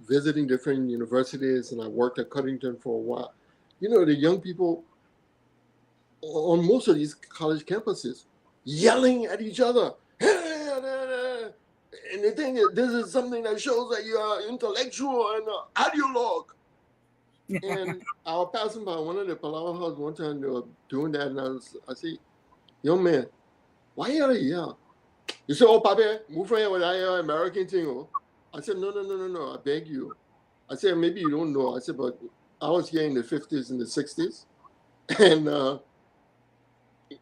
visiting different universities, and I worked at Cuttington for a while. You know, the young people on most of these college campuses yelling at each other. And they think that this is something that shows that you are intellectual and ideologue. And I was passing by one of the Palawan houses one time, they were doing that, and I said, young man, why are you yell? You say, oh, Papi, move from here with that American thing. Oh. I said, no, I beg you. I said, maybe you don't know. I said, but I was here in the 50s and the 60s. And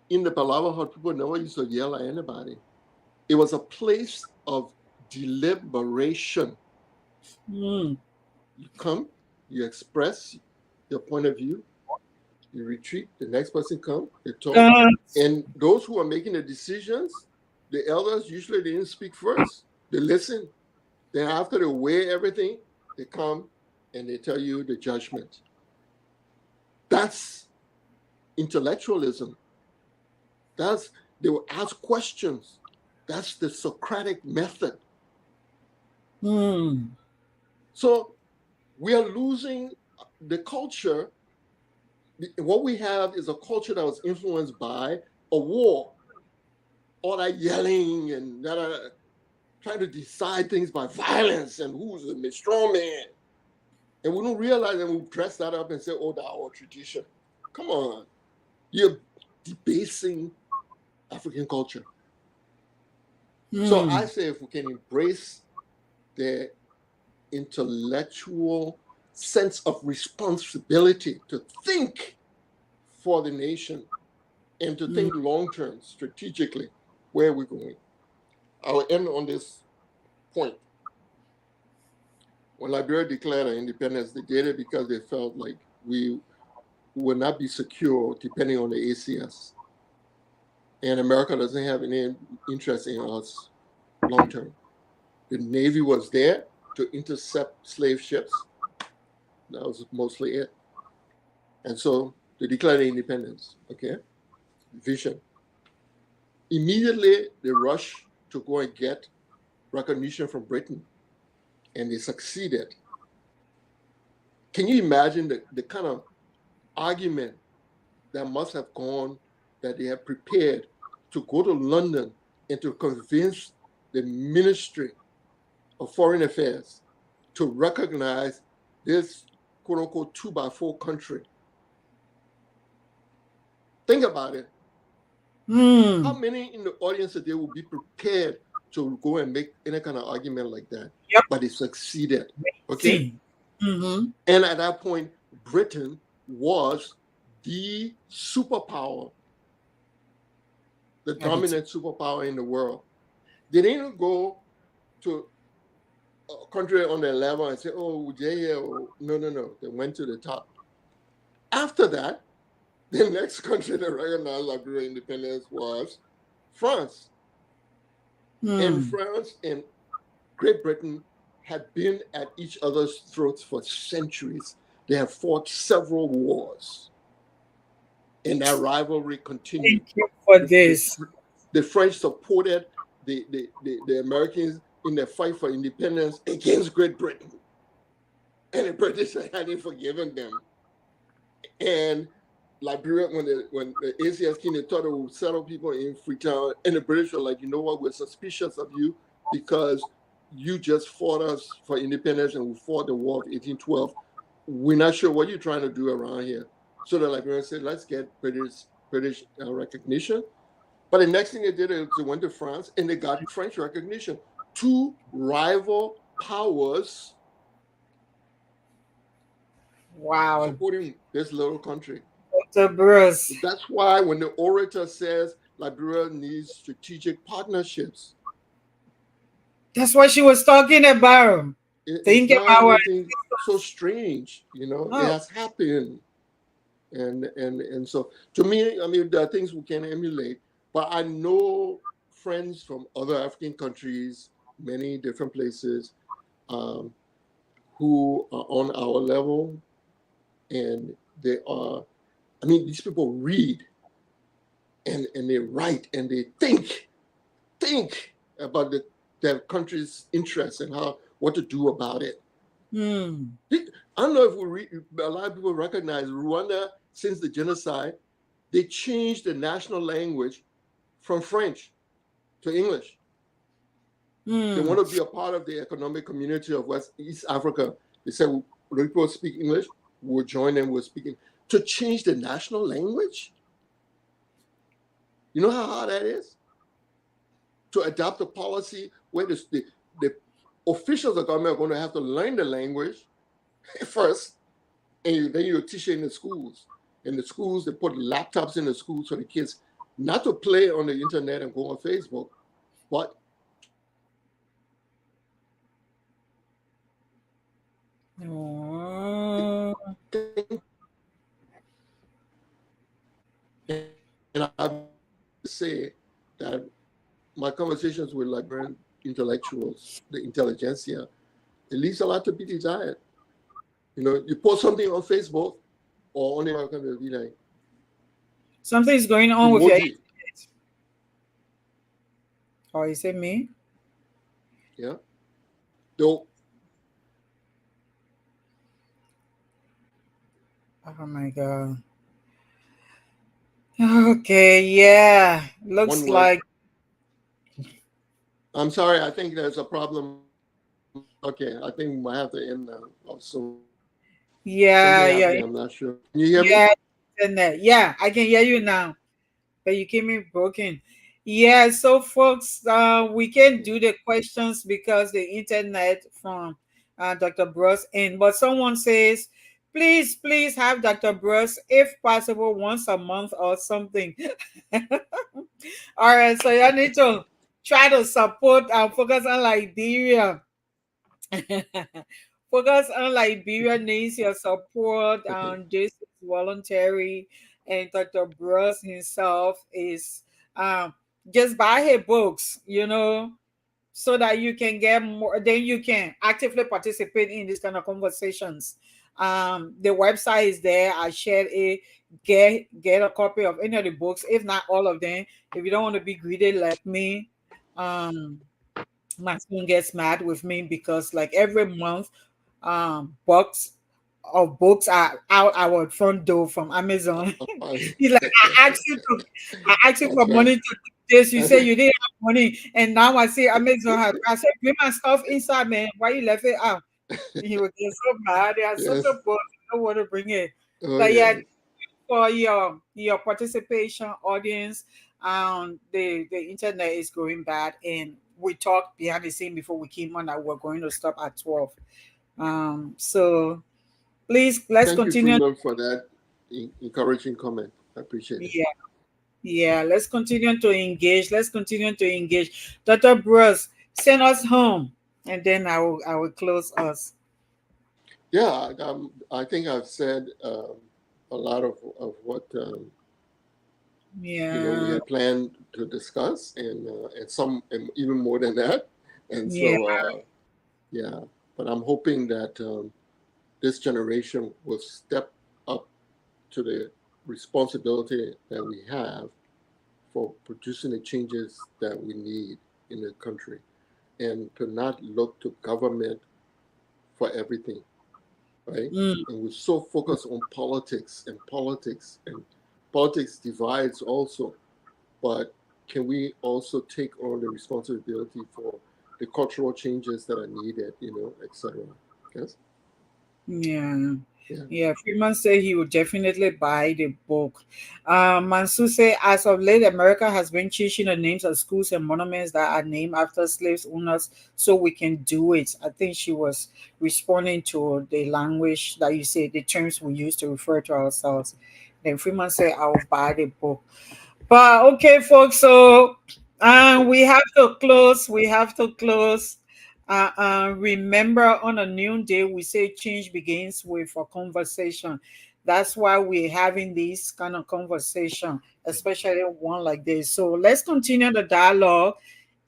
in the Palawan house, people never used to yell at anybody. It was a place of deliberation. Mm. You come, you express your point of view, you retreat, the next person comes, they talk. And those who are making the decisions, the elders, usually they didn't speak first. They listen. Then after they weigh everything, they come and they tell you the judgment. That's intellectualism. They will ask questions. That's the Socratic method. Mm. So we are losing the culture. What we have is a culture that was influenced by a war. All that yelling and trying to decide things by violence and who's the strong man. And we don't realize, and we dress that up and say, oh, that's our tradition. Come on. You're debasing African culture. So I say if we can embrace the intellectual sense of responsibility to think for the nation and to think long-term, strategically, where are we going? I'll end on this point. When Liberia declared our independence, they did it because they felt like we would not be secure depending on the ACS. And America doesn't have any interest in us long-term. The Navy was there to intercept slave ships. That was mostly it. And so they declared independence, okay? Vision. Immediately, they rushed to go and get recognition from Britain, and they succeeded. Can you imagine the kind of argument that must have gone, that they have prepared to go to London and to convince the Ministry of Foreign Affairs to recognize this quote-unquote 2x4 country? Think about it. How many in the audience today will be prepared to go and make any kind of argument like that? Yep. But they succeeded. Okay. Mm-hmm. And at that point, Britain was the superpower, the dominant superpower in the world. They didn't go to a country on the level and say, oh, yeah, oh. No. They went to the top. After that, the next country that recognized Liberian independence was France. And France and Great Britain had been at each other's throats for centuries. They have fought several wars. And that rivalry continued. Thank you for this. The French supported the Americans in their fight for independence against Great Britain. And the British hadn't forgiven them. And Liberia, when the ACS came, they thought it would settle people in Freetown, and the British were like, you know what, we're suspicious of you because you just fought us for independence and we fought the war of 1812. We're not sure what you're trying to do around here. So the Liberians said, let's get British recognition. But the next thing they did is they went to France and they got French recognition. Two rival powers supporting this little country. Dr. Burrowes. That's why when the orator says Liberia needs strategic partnerships, that's what she was talking about. Think about it. So strange, you know. It has happened, and so to me, I mean, there are things we can emulate. But I know friends from other African countries many different places who are on our level, and they are, I mean, these people read and they write and they think about their country's interests and what to do about it. I don't know if a lot of people recognize Rwanda, since the genocide, they changed the national language from French to English. They want to be a part of the economic community of East Africa. They said, when people speak English, we'll join them, we'll speak. To change the national language? You know how hard that is? To adopt a policy where the officials of government are going to have to learn the language first, and then you teach it in the schools. In the schools, they put laptops in the schools for the kids not to play on the internet and go on Facebook, but and I say that my conversations with Liberian intellectuals, the intelligentsia, it leaves a lot to be desired. You know, you post something on Facebook or on the American, will be like, something's going on with your internet. Or is it me? Yeah. Though. Oh my God. Okay, yeah. Looks like. I'm sorry, I think there's a problem. Okay, I think we might have to end now also. Yeah. I'm not sure. Can you hear me? Yeah, I can hear you now. But you came in broken. Yeah, so folks, we can't do the questions because the internet from Dr. Burrowes in. But someone says, please have Dr. Burrowes, if possible, once a month or something. All right, so you need to try to support and focus on Liberia. Focus on Liberia needs your support. This is voluntary, and Dr. Burrowes himself is just buy her books, you know, so that you can get more. Then you can actively participate in these kind of conversations. The website is there. I shared it. Get a copy of any of the books, if not all of them. If you don't want to be greedy like me, my son gets mad with me because like every month box of books are out our front door from Amazon. He's like, I asked you for money to do this. You say you didn't have money, and now I see Amazon has. I said, bring my stuff inside, man. Why you left it out? He would get so mad. They are such a book. I don't want to bring it. But yeah, for your participation, audience, the internet is going bad, and we talked behind the scene before we came on that we're going to stop at 12. So please let's continue. Thank you for that encouraging comment. I appreciate it. Yeah, let's continue to engage. Dr. Burrowes, send us home, and then I will close us. Yeah, I think I've said a lot of what you know, we had planned to discuss, and some, and even more than that. And so but I'm hoping that this generation will step up to the responsibility that we have for producing the changes that we need in the country, and to not look to government for everything, right? And we're so focused on politics, and politics divides also, but can we also take on the responsibility for the cultural changes that are needed, you know, etc. Yes. Yeah. Freeman said he would definitely buy the book. Mansour said, as of late, America has been changing the names of schools and monuments that are named after slaves owners, so we can do it. I think she was responding to the language that you say, the terms we use to refer to ourselves. Then Freeman said, I will buy the book. But okay, folks, so we have to close. Remember, on a new day, we say change begins with a conversation. That's why we're having this kind of conversation, especially one like this. So let's continue the dialogue.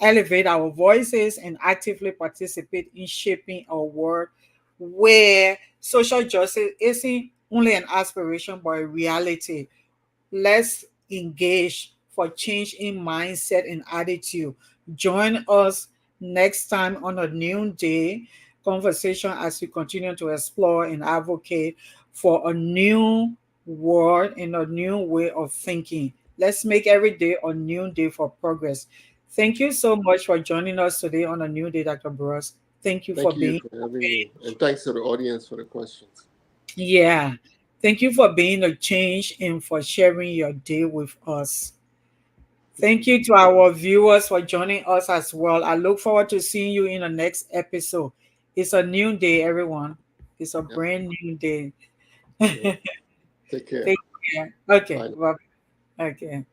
elevate our voices, and actively participate in shaping a world where social justice isn't only an aspiration but a reality. Let's engage for change in mindset and attitude. Join us next time on a new day conversation as we continue to explore and advocate for a new world and a new way of thinking. Let's make every day a new day for progress. Thank you so much for joining us today on a new day, Dr. Burrowes. Thank you for Thank you being. for having me, and thanks to the audience for the questions. Yeah. Thank you for being a change and for sharing your day with us. Thank you to our viewers for joining us as well. I look forward to seeing you in the next episode. It's a new day, everyone. It's a Yeah, brand new day. yeah. Take care. Take care. Okay. Bye. Well, okay.